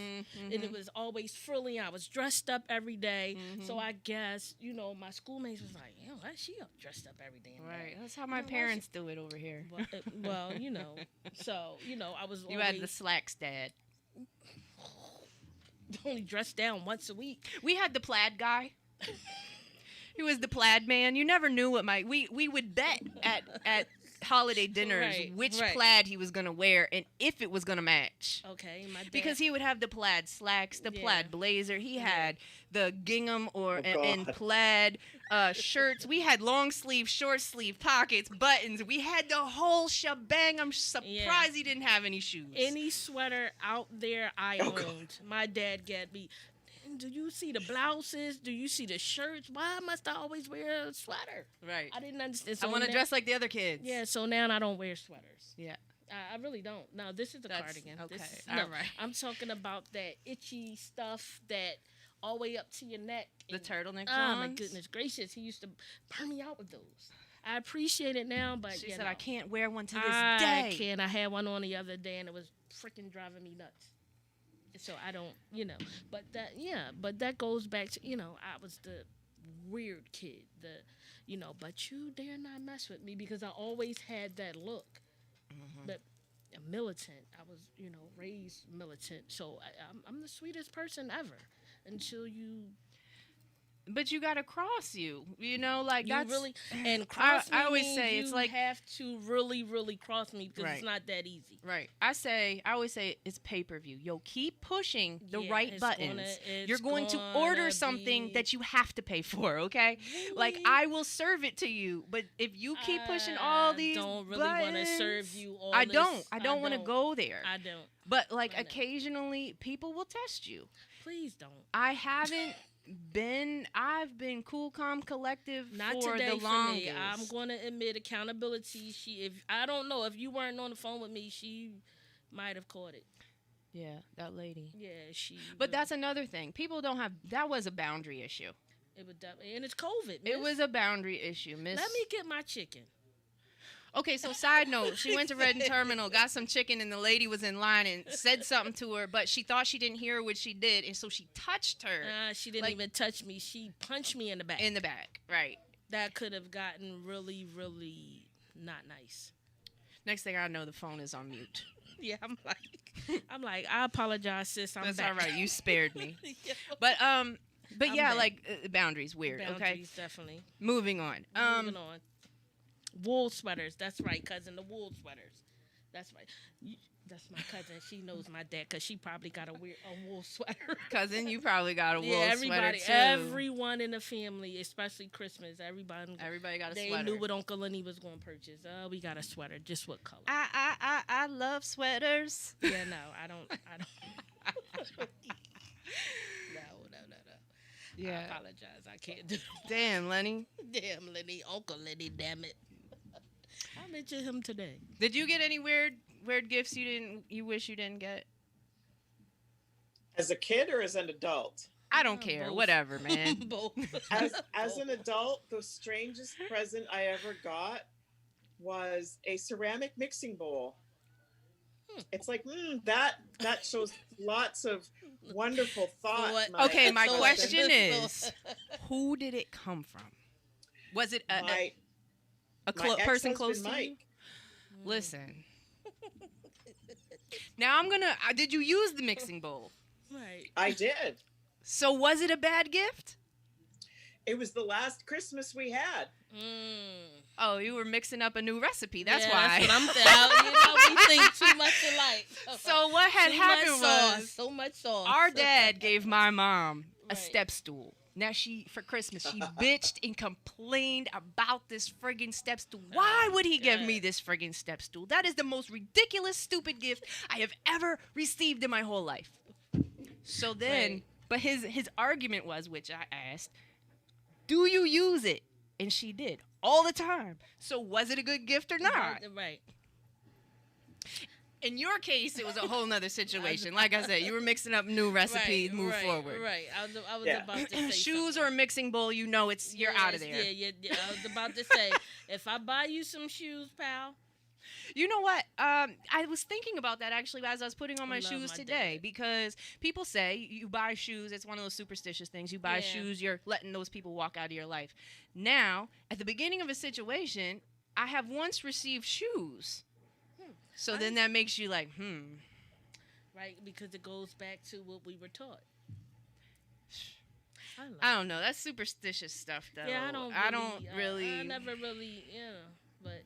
And it was always frilly. I was dressed up every day. So I guess, my schoolmates was like, why is she up dressed up every damn day? right, that's how my why parents do it over here. Well, so, I was You always had the slacks, dad. only dressed down once a week. We had the plaid guy. He was the plaid man. You never knew what we would bet at holiday dinners Right, which right. plaid he was gonna wear and if it was gonna match. Okay, my dad. Because he would have the plaid slacks, the Yeah. plaid blazer. He had the gingham Oh, and God. plaid shirts. We had long sleeve, short sleeve, pockets, buttons. We had the whole shebang. I'm surprised he didn't have any shoes. Any sweater out there I owned. My dad got me. Do you see the blouses? Do you see the shirts? Why must I always wear a sweater? right. I didn't understand. I So want to now- dress like the other kids. Yeah, so now I don't wear sweaters. Yeah. I really don't. No, this is a That's- cardigan. okay, This, all right. I'm talking about that itchy stuff that all the way up to your neck. The and- turtleneck Oh my ones? goodness gracious! He used to burn me out with those. I appreciate it now, but She you said, know, I can't wear one to this I day. can't. I had one on the other day, and it was freaking driving me nuts. So I don't, but that goes back to, I was the weird kid, but you dare not mess with me because I always had that look. But a militant, I was, raised militant. So I'm the sweetest person ever until you but you gotta cross you. You know, like You that's really and cross me I always means say you it's like have to really, really cross me because Right. it's not that easy. right. I always say it's pay-per-view. Yo, keep pushing the Yeah, right it's buttons. it's You're going to gonna order something be- that you have to pay for, okay? Like Really? I will serve it to you, but if you keep pushing all these I don't really want to buttons, serve you all I this. don't. I don't want to don't. go there. I don't. But like I know. occasionally people will test you. Please don't. I haven't I've been cool, calm, collective Not for today the for longest. me. I'm going to admit accountability. If I don't know if you weren't on the phone with me, she might have caught it. Yeah, that lady. Yeah, she. But that's another thing. People don't have. That was a boundary issue. It was definitely, and it's COVID. It miss. was a boundary issue, Miss. Let me get my chicken. Okay, so side note, she went to Red Terminal, got some chicken, and the lady was in line and said something to her, but she thought she didn't hear what she did, and so she touched her She didn't Like- even touch me. She punched me in the back. in the back. Right. That could have gotten really, really not nice. Next thing I know, the phone is on mute. Yeah, I'm like, I apologize, sis. I'm That's back. all right. You spared me. Yeah. But I'm yeah, back. like boundaries weird. Okay, Boundaries, definitely. moving on. Moving on. Wool sweaters. That's right, cousin. The wool sweaters. That's right. That's my cousin. She knows my dad because she probably got a wool sweater. Cousin, you probably got a wool Yeah, sweater everybody, too. everyone in the family, especially Christmas, everybody Everybody got a they sweater. knew what Uncle Lenny was going to purchase. Oh, we got a sweater. Just what color? I love sweaters. Yeah, no, I don't. No. I apologize. I can't do it. Damn, Lenny. Damn, Lenny. Uncle Lenny, damn it. I mentioned him today. Did you get any weird gifts you wish you didn't get? As a kid or as an adult? I don't care. Both. Whatever, man. Both. As an adult, the strangest present I ever got was a ceramic mixing bowl. It's like that shows lots of wonderful thought. What- Okay, my So- question is, who did it come from? Was it a my person ex-husband, close to you? Mike. Listen. Now I'm gonna. Did you use the mixing bowl? Right. I did. So was it a bad gift? It was the last Christmas we had. Oh, you were mixing up a new recipe. That's Yeah, why. That's what I'm thinking. We think too much alike. So what had Too happened much sauce, was so much sauce. our dad gave my mom a Right. step stool. Now for Christmas, she bitched and complained about this friggin' step stool. Why would he give me God. this friggin' step stool? That is the most ridiculous, stupid gift I have ever received in my whole life. So then, Right. but his argument was, which I asked, do you use it? And she did all the time. So was it a good gift or not? Right. In your case, it was a whole nother situation. Like I said, you were mixing up new recipes, move forward. Right. I was Yeah. about to say Shoes something. or a mixing bowl, you know you're out of there. Yeah. I was about to say, if I buy you some shoes, pal. You know what? I was thinking about that actually as I was putting on my Love shoes my today dad. because people say you buy shoes. It's one of those superstitious things. You buy Yeah. shoes, you're letting those people walk out of your life. Now, at the beginning of a situation, I have once received shoes. So then that makes you like, Right, because it goes back to what we were taught. I don't know. That's superstitious stuff, though. Yeah, I don't really. I never really, but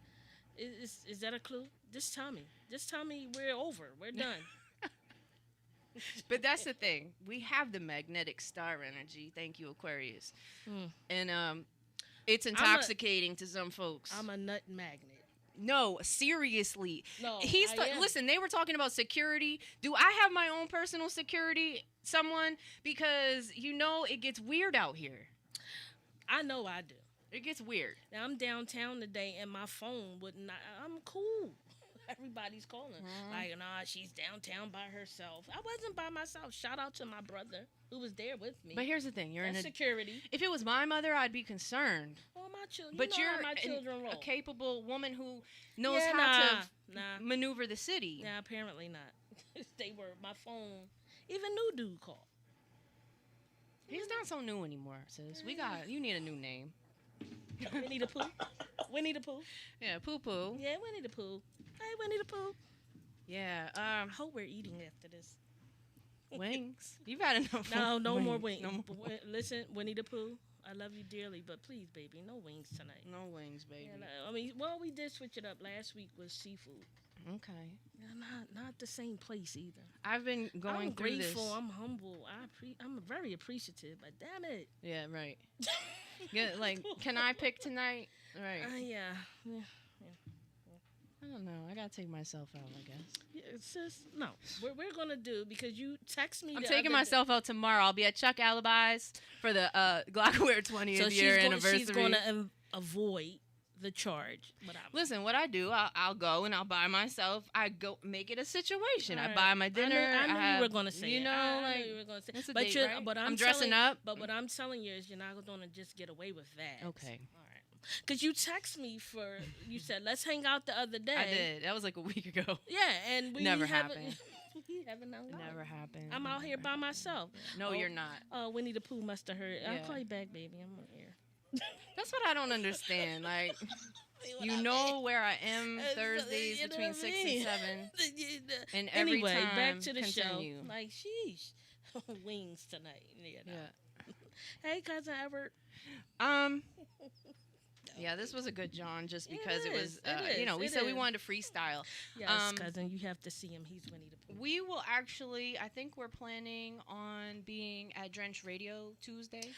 is that a clue? Just tell me. Just tell me we're over. We're done. But that's the thing. We have the magnetic star energy. Thank you, Aquarius. And it's intoxicating to some folks. I'm a nut magnet. No, seriously. No, I am. Listen, they were talking about security. Do I have my own personal security? Someone? Because it gets weird out here. I know I do. It gets weird. Now I'm downtown today and my phone would not. I'm cool. Everybody's calling. Like, nah, she's downtown by herself. I wasn't by myself. Shout out to my brother who was there with me. But here's the thing. You're That's in a security. If it was my mother, I'd be concerned. Oh, my children. But you know you're how my children roll. a capable woman who knows Yeah, how to nah. maneuver the city. Nah, apparently not. They were my phone. Even new dude called. He's not so new anymore, sis. You need a new name. Winnie the Pooh. Winnie the Pooh. Yeah, poo poo. Yeah, Winnie the Pooh. Hey, Winnie the Pooh. Yeah. I hope we're eating after this. Wings. You've had enough. No more wings. No more. Listen, Winnie the Pooh, I love you dearly, but please, baby, no wings tonight. No wings, baby. You know, I mean, well, we did switch it up. Last week was seafood. Okay. Yeah, not the same place either. I've been going I'm through grateful. this. I'm humble. I'm very appreciative. But damn it. Yeah, right. Yeah, like, can I pick tonight? Right. Yeah. I don't know. I gotta take myself out, I guess. Yeah, it's just no. We're gonna do because you text me. I'm the taking other myself out tomorrow. I'll be at Chuck Alibis for the Glockware 20th so year she's anniversary. She's gonna avoid the charge. But Listen, what I do, I'll go and I'll buy myself. I go make it a situation. All I right. buy my dinner. I knew have, you were gonna say you it. know, I like knew you were gonna say. it's a But date, you're, right? but I'm dressing up. But what I'm telling you is you're not gonna just get away with that. Okay. All right. Because you text me you said let's hang out the other day. I did. That was like a week ago. Yeah, and we Never haven't. happened. We haven't hung out. Never happened. I'm out here by myself. No, you're not. Oh, Winnie the Pooh must have heard. I'll Yeah. call you back, baby. I'm here. That's what I don't understand. Like, you know where I am Thursdays You know between what I 6 mean? and 7. And every Anyway, time, back to the continue. show. Like, sheesh. Wings tonight. You know. Yeah. Hey, cousin Everett. Yeah, this was a good John just It because it was, is, you know, we it said we is. wanted to freestyle. Yes, cousin, you have to see him. He's Winnie the Pooh. We will actually, I think we're planning on being at Drench Radio Tuesday.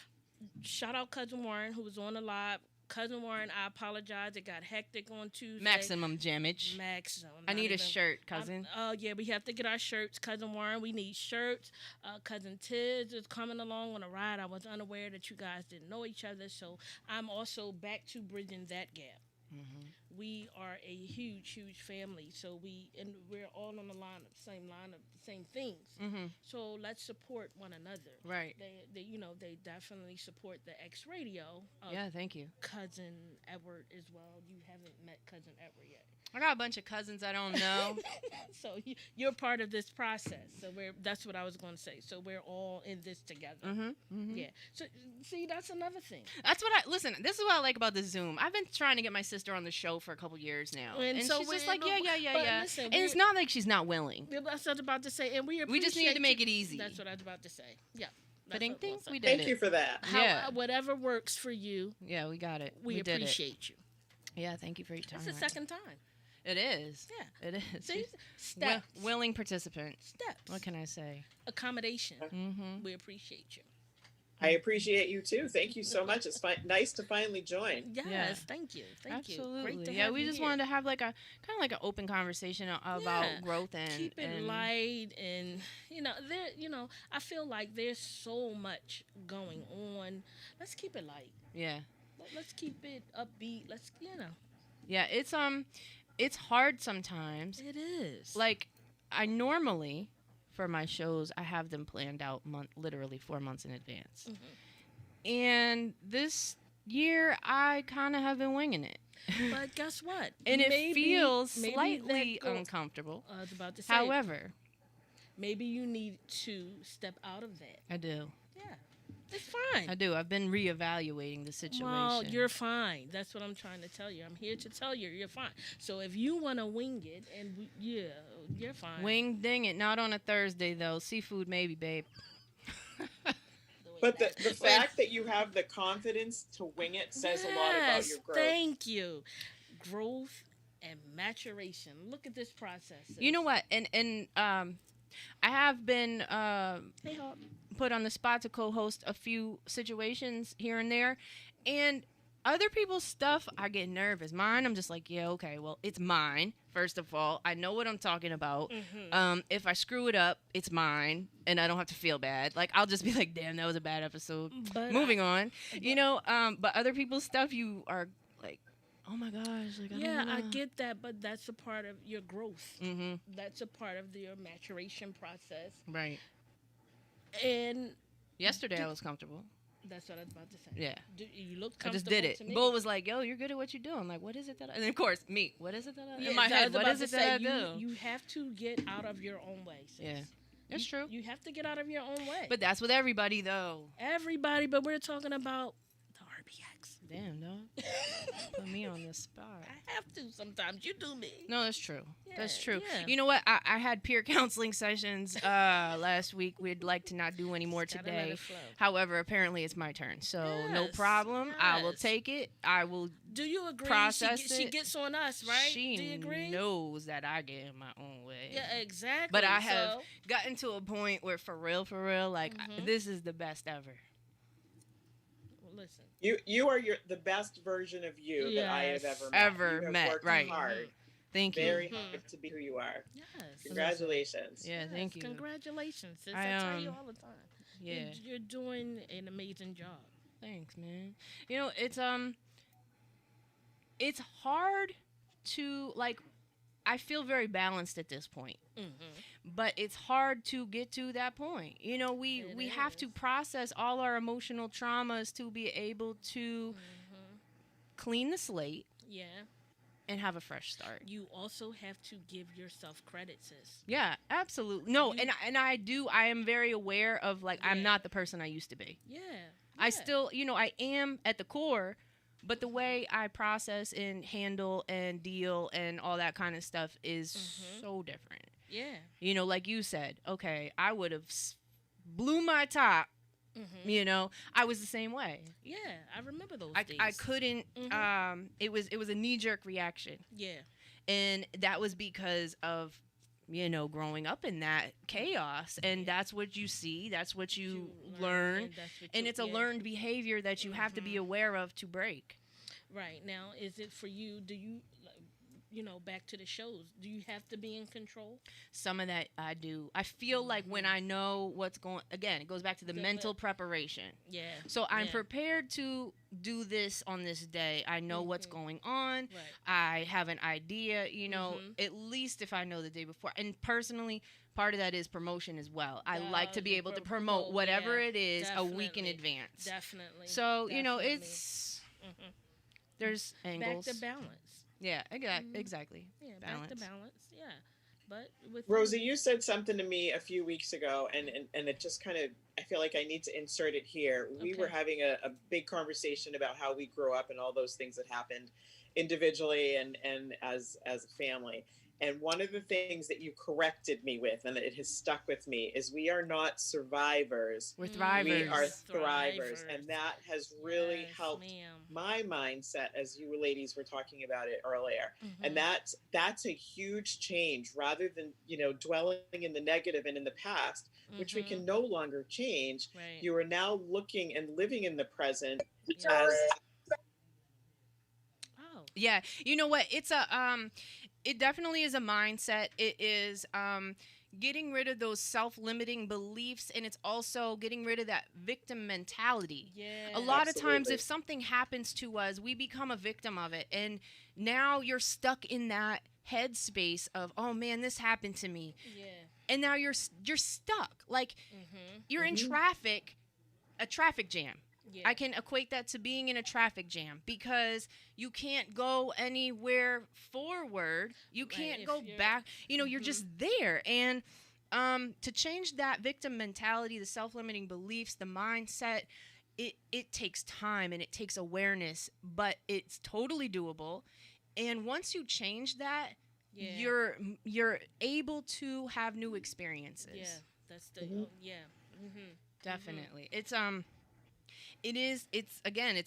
Shout out cousin Warren, who was on the live. Cousin Warren, I apologize. It got hectic on Tuesday. Maximum damage. Maximum. I need a Not even- shirt, cousin. Oh, yeah, we have to get our shirts. Cousin Warren, we need shirts. Cousin Tiz is coming along on a ride. I was unaware that you guys didn't know each other, so I'm also back to bridging that gap. Mm-hmm. We are a huge family, so we're all on the same line of the same things. Mm-hmm. So let's support one another. Right. They definitely support the X Radio. Yeah, thank you. Cousin Edward as well. You haven't met Cousin Edward yet. I got a bunch of cousins I don't know. So you're part of this process. So that's what I was going to say. So we're all in this together. Mm-hmm. Mm-hmm. Yeah. So see, that's another thing. That's what listen, this is what I like about the Zoom. I've been trying to get my sister on the show for a couple years now. And so she's just we're- like, yeah. but listen, and it's not like she's not willing. That's what I was about to say. And we just need to make it easy. That's what I was about to say. Yeah. But That's what think we'll say. we did Thank it. you for that. Yeah. Whatever works for you, Yeah, we got it. we did it. appreciate you. Yeah, thank you for your time. That's the second time. It is. Yeah. It is. See, steps. Willing participant. Steps. What can I say? Accommodation. Mm-hmm. We appreciate you. I appreciate you too. Thank you so much. It's nice to finally join. Yes, Yeah. Thank you. Thank you. Absolutely. Great to Yeah, have we you just here. wanted to have like a kind of like an open conversation about Yeah. growth and Keep it and light, and I feel like there's so much going on. Let's keep it light. yeah. Let's keep it upbeat. Yeah, it's hard sometimes. It is. Like I normally for my shows I have them planned out literally 4 months in advance. Mhm. And this year I kind of have been winging it. But guess what? And it Maybe- feels maybe slightly that go- uncomfortable. I was about to say. However, maybe you need to step out of that. I do. Yeah, it's fine. I do. I've been reevaluating the situation. Well, you're fine. That's what I'm trying to tell you. I'm here to tell you you're fine. So if you want to wing it, you're fine. Wing ding it. Not on a Thursday though. Seafood maybe, babe. But the fact that you have the confidence to wing it says a lot about your growth. Thank you. Growth and maturation. Look at this process. You know what? And I have been Hey, Hawk. put on the spot to co-host a few situations here and there, and other people's stuff I get nervous. Mine, I'm just like, yeah, okay, well, it's mine. First of all, I know what I'm talking about. Mm-hmm. If I screw it up, it's mine, and I don't have to feel bad. Like I'll just be like, damn, that was a bad episode. But Moving on, but other people's stuff, you are like, oh my gosh, like I get that, but that's a part of your growth. Mm-hmm. That's a part of your maturation process. Right. And Yesterday I was comfortable. that's what I was about to say. Yeah. You look I comfortable just did it. to me. Bull was like, yo, you're good at what you do. I'm like, what is it that I... And then, of course, me. What is it that I... Yeah, in my I head, was what about is to it say, that I do? You have to get out of your own way, sis. Yeah. That's true. You have to get out of your own way. But that's with everybody, though. Everybody, but we're talking about the RPX. Damn, dog. Put me on the spot. I have to sometimes. You do me. No, that's true. That's true. Yeah. You know what? I had peer counseling sessions last week. We'd like to not do any more Just gotta let today. it flow. However, apparently it's my turn. So no Yes, problem. I will yes. take it. I will Do you agree? process She it. gets on us, right? She do you agree? knows that I get in my own way. Yeah, exactly. But I have So, gotten to a point where for real, like this is the best ever. listen. You are the best version of you that I have Yes. ever met. You have Met, worked right. hard, Thank you. very hard to be who you are. Yes. Congratulations. Yeah, Yes, thank you. Congratulations. Sis. I, I tell you all the time. Yeah. You're doing an amazing job. Thanks, man. You know, it's hard to like. I feel very balanced at this point, but it's hard to get to that point. You know, we have to process all our emotional traumas to be able to clean the slate Yeah. and have a fresh start. You also have to give yourself credit, sis. Yeah, absolutely. No, and I do. I am very aware of like I'm Yeah. not the person I used to be. Yeah. I still, you know, I am at the core, but the way I process and handle and deal and all that kind of stuff is so different. Yeah. You know, like you said, okay, I would have blew my top. You know, I was the same way. Yeah, I remember those days. I couldn't. It was a knee jerk reaction, Yeah. and that was because of, you know, growing up in that chaos, and that's what you see, that's what you learn, and it's a learned behavior that you have to be aware of to break. Right. Now, is it for you, do you, you know, back to the shows, do you have to be in control? Some of that I do. I feel like when I know what's going, again, it goes back to the mental preparation. Yeah. So I'm Yeah. prepared to do this on this day. I know what's going on. Right. I have an idea, you know, at least if I know the day before. And personally, part of that is promotion as well. I like to be able to promote whatever it is a week in definitely. advance. Definitely. So, you know, Definitely. it's, there's angles. Back to balance. Yeah, exactly. Yeah, Balance. back to balance. Yeah. But with Rosie, you said something to me a few weeks ago, and it just kind of, I feel like I need to insert it here. We were having a big conversation about how we grew up and all those things that happened individually and as a family. And one of the things that you corrected me with, and it has stuck with me, is we are not survivors. We're thrivers. We are thrivers. And that has really helped ma'am. my mindset, as you ladies were talking about it earlier. And that's a huge change, rather than, you know, dwelling in the negative and in the past, which we can no longer change. Right. You are now looking and living in the present Yeah. as Oh. Yeah, you know what? It's it definitely is a mindset. It is getting rid of those self-limiting beliefs, and it's also getting rid of that victim mentality. Yeah. A lot of times, Absolutely. if something happens to us, we become a victim of it, and now you're stuck in that headspace of, oh man, this happened to me, Yeah. and now you're stuck. Like you're in traffic, a traffic jam. Yeah. I can equate that to being in a traffic jam because you can't go anywhere forward. You can't if go you're- back. You know, you're just there. And to change that victim mentality, the self-limiting beliefs, the mindset, it takes time and it takes awareness, but it's totally doable. And once you change that, Yeah. you're able to have new experiences. Yeah. That's the yeah. Definitely. It's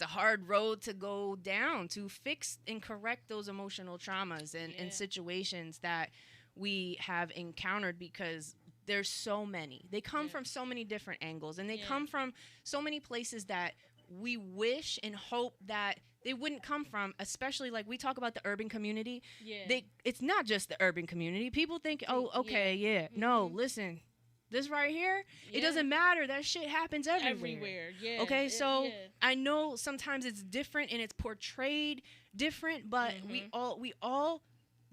a hard road to go down to fix and correct those emotional traumas and situations that we have encountered, because there's so many. They come from so many different angles, and they come from so many places that we wish and hope that they wouldn't come from, especially like we talk about the urban community. Yeah. It's not just the urban community. People think, oh, okay, no, listen. This right here, it doesn't matter. That shit happens everywhere. Yeah. Okay, so yeah. I know sometimes it's different and it's portrayed different, but we all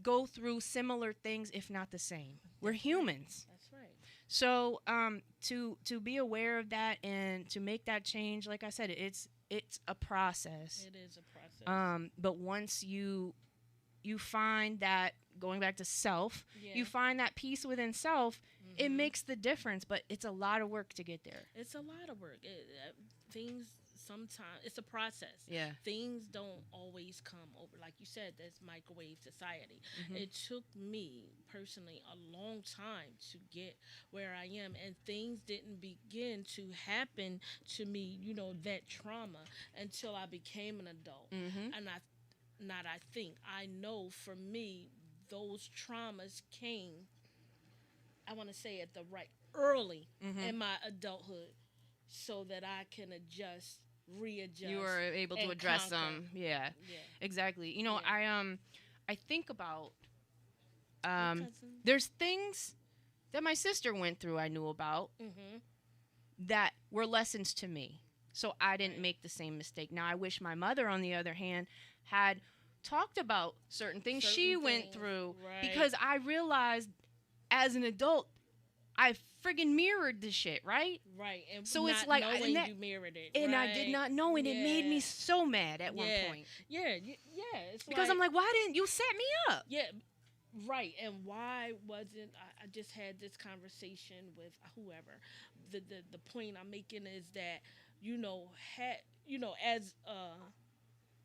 go through similar things, if not the same. We're humans. That's right. So to be aware of that and to make that change, like I said, it's a process. It is a process. But once you find that, going back to self, you find that peace within self, it makes the difference, but it's a lot of work to get there. It's a lot of work. Things sometimes it's a process. Yeah. Things don't always come over. Like you said, that's microwave society. Mm-hmm. It took me personally a long time to get where I am, and things didn't begin to happen to me, that trauma until I became an adult. Mm-hmm. And I know for me, those traumas came, I want to say at the right early in my adulthood, so that I can readjust. You were able to and address conquer. them. Yeah. Yeah. Exactly. Yeah. I think about Cousin. there's things that my sister went through I knew about Mhm. that were lessons to me. So I didn't make the same mistake. Now I wish my mother, on the other hand, had talked about certain things she went things, through, right. because I realized as an adult I friggin' mirrored this shit, right? Right. And So it's not like knowing that, you mirrored it. and I right. did not know, and it made me so mad at one Yeah. point. Yeah. It's Because I'm like, why didn't you set me up? yeah, right. And why wasn't I just had this conversation with whoever. The point I'm making is that, as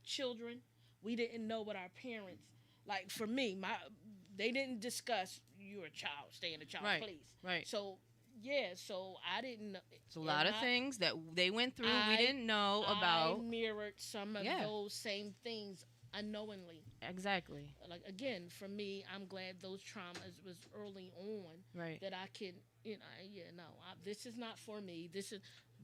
children, we didn't know what our parents, like for me, they didn't discuss you're a child, stay in a child's Right, place. right. So so I didn't know. It's a lot of things that they went through we didn't know I about. mirrored some of Yeah. those same things unknowingly. Exactly. Like again, for me, I'm glad those traumas was early on, Right. that I can, this is not for me.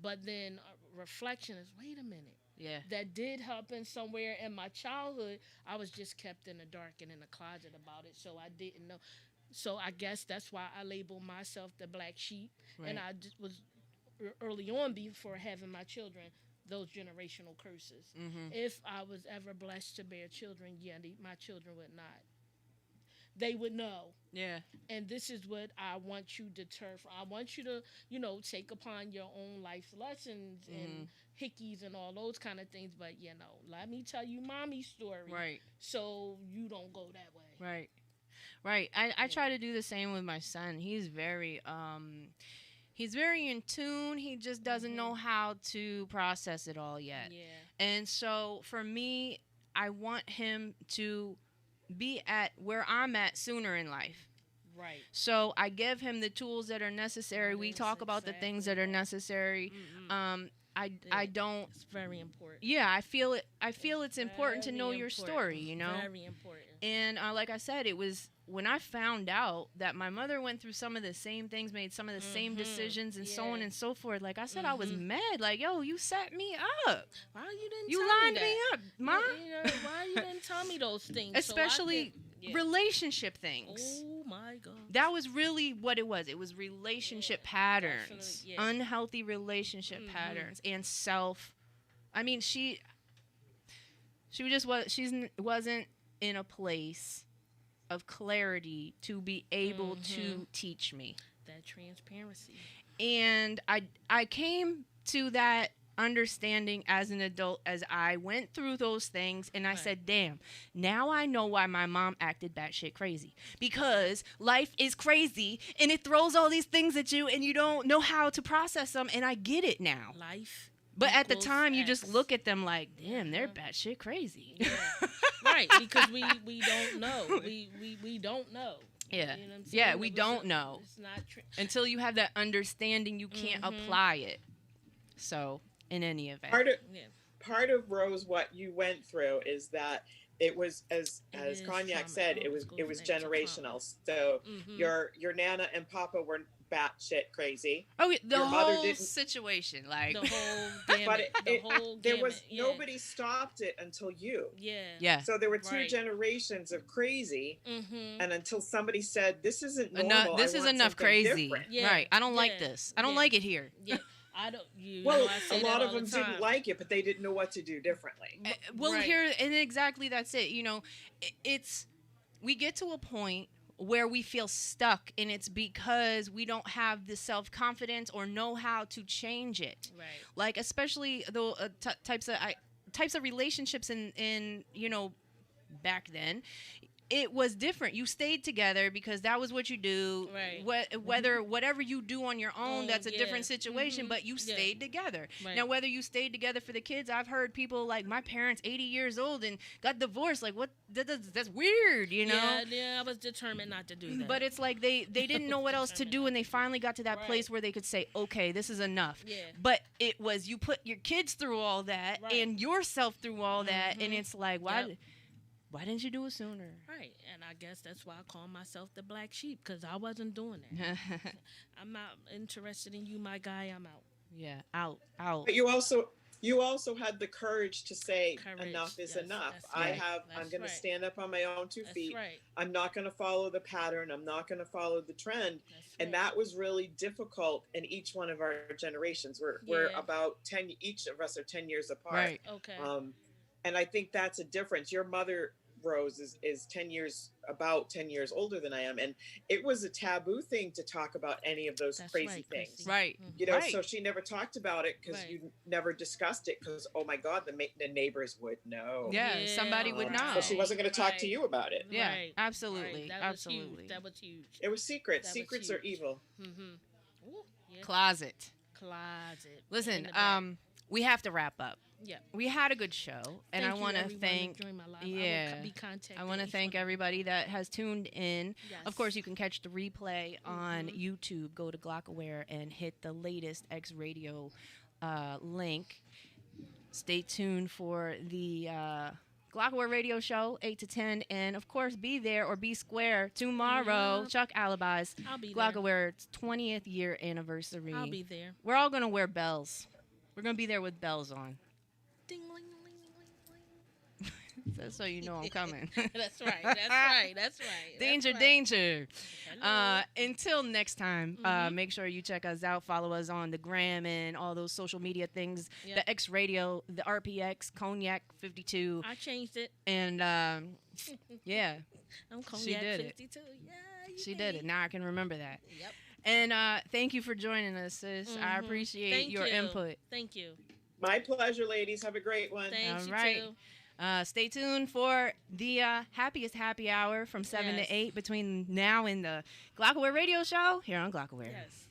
But then reflection is, wait a minute, Yeah. that did happen somewhere in my childhood. I was just kept in the dark and in the closet about it, so I didn't know. So I guess that's why I label myself the black sheep, Right. and I just was early on, before having my children, those generational curses. Mm-hmm. If I was ever blessed to bear children, my children would not. They would know. Yeah. And this is what I want you to deter from. I want you to, take upon your own life's lessons and hickeys and all those kind of things. But, let me tell you mommy's story. Right. So you don't go that way. Right. Right. I try to do the same with my son. He's very in tune. He just doesn't know how to process it all yet. Yeah. And so for me, I want him to be at where I'm at sooner in life. Right. So I give him the tools that are necessary. We talk about the things that are necessary. I don't. It's very important. Yeah, I feel it. I feel it's important to know your story. Very important. And like I said, it was when I found out that my mother went through some of the same things, made some of the same decisions, and so on and so forth. Like I said, I was mad. Like, yo, you set me up. Why you didn't? You tell lined me, me that? up, Ma. Why you didn't tell me those things? Especially So relationship things. Oh my God. That was really what it was. It was relationship patterns, unhealthy relationship patterns, and self. I mean, she wasn't in a place of clarity to be able to teach me. That transparency. And I came to that understanding as an adult as I went through those things, and I said, damn, now I know why my mom acted batshit crazy. Because life is crazy, and it throws all these things at you, and you don't know how to process them, and I get it now. Life. But at the time, you just look at them like, damn, they're batshit crazy. Yeah. Right, because we don't know. We don't know. Yeah. You know what I'm saying? Yeah, we don't know. It's not until you have that understanding, you can't apply it. So, in any event. Part of Rose, what you went through is that it was as Cognac trauma. said, it was generational. So your Nana and Papa were batshit crazy. Oh, yeah, the Your mother whole didn't- situation, like the whole gamut. There was nobody stopped it until you. yeah. So there were two Right. generations of crazy, Mm-hmm. and until somebody said, "This isn't normal. This I is want enough something crazy, different." Yeah. right? I don't like Yeah. this. I don't Yeah. like it here. Yeah, I don't. I Well, say a lot that of all them the time. didn't like it, but they didn't know what to do differently. Well, Right. here and exactly that's it. We get to a point where we feel stuck, and it's because we don't have the self-confidence or know how to change it. Right. Like especially the types of relationships in back then. it was different. You stayed together because that was what you do. Right. Whatever you do on your own, that's a different situation, but you stayed together. Right. Now, whether you stayed together for the kids, I've heard people like my parents, 80 years old, and got divorced. Like, what? That's weird, you know? Yeah, I was determined not to do that. But it's like they didn't know what else to do, and they finally got to that place where they could say, okay, this is enough. Yeah. But it was, you put your kids through all that and yourself through all that, and it's like, why didn't you do it sooner? Right, and I guess that's why I call myself the black sheep, because I wasn't doing that. I'm not interested in you, my guy. I'm out. Yeah, out. But you also had the courage to say enough is enough. Right. I'm going to stand up on my own 2 feet. Right. I'm not going to follow the pattern. I'm not going to follow the trend. And Right. that was really difficult in each one of our generations. We're about 10, each of us are 10 years apart. Right. Okay. And I think that's a difference. Your mother, Rose, is about 10 years older than I am. And it was a taboo thing to talk about any of those crazy things. Chrissy. Right. You know, so she never talked about it because you never discussed it because, oh my God, the neighbors would know. Yeah, somebody would know. So she wasn't going to talk to you about it. Yeah, Right. absolutely. Right. Absolutely. That was huge. It was secrets. That was Secrets are huge. evil. Mm-hmm. Ooh, yeah. Closet. Closet. Listen, In the back. we have to wrap up. Yeah. We had a good show, and I want to thank. I I want to thank everybody that has tuned in. Yes. Of course, you can catch the replay on YouTube. Go to Glockaware and hit the latest X Radio link. Stay tuned for the Glockaware Radio Show, 8 to 10, and of course, be there or be square tomorrow. Yeah. Chuck Alibis, I'll be there. Glockaware's 20th year anniversary. I'll be there. We're all gonna wear bells. We're gonna be there with bells on. Ding, ling, ling, ling, ling. That's so you know I'm coming. That's right. That's right. That's right. Danger, That's right. danger. Hello. Until next time, make sure you check us out. Follow us on the gram and all those social media things. Yep. The X Radio, the RPX Cognac 52. I changed it. And yeah, I'm Cognac She did it. 52. Yeah, she did it. Now I can remember that. Yep. And thank you for joining us, sis. I appreciate Thank your you. input. Thank you. My pleasure, ladies. Have a great one. Thanks, All you right. too. Stay tuned for the happiest happy hour from 7 Yes. to 8 between now and the Glockaware Radio Show here on Glockaware. Yes.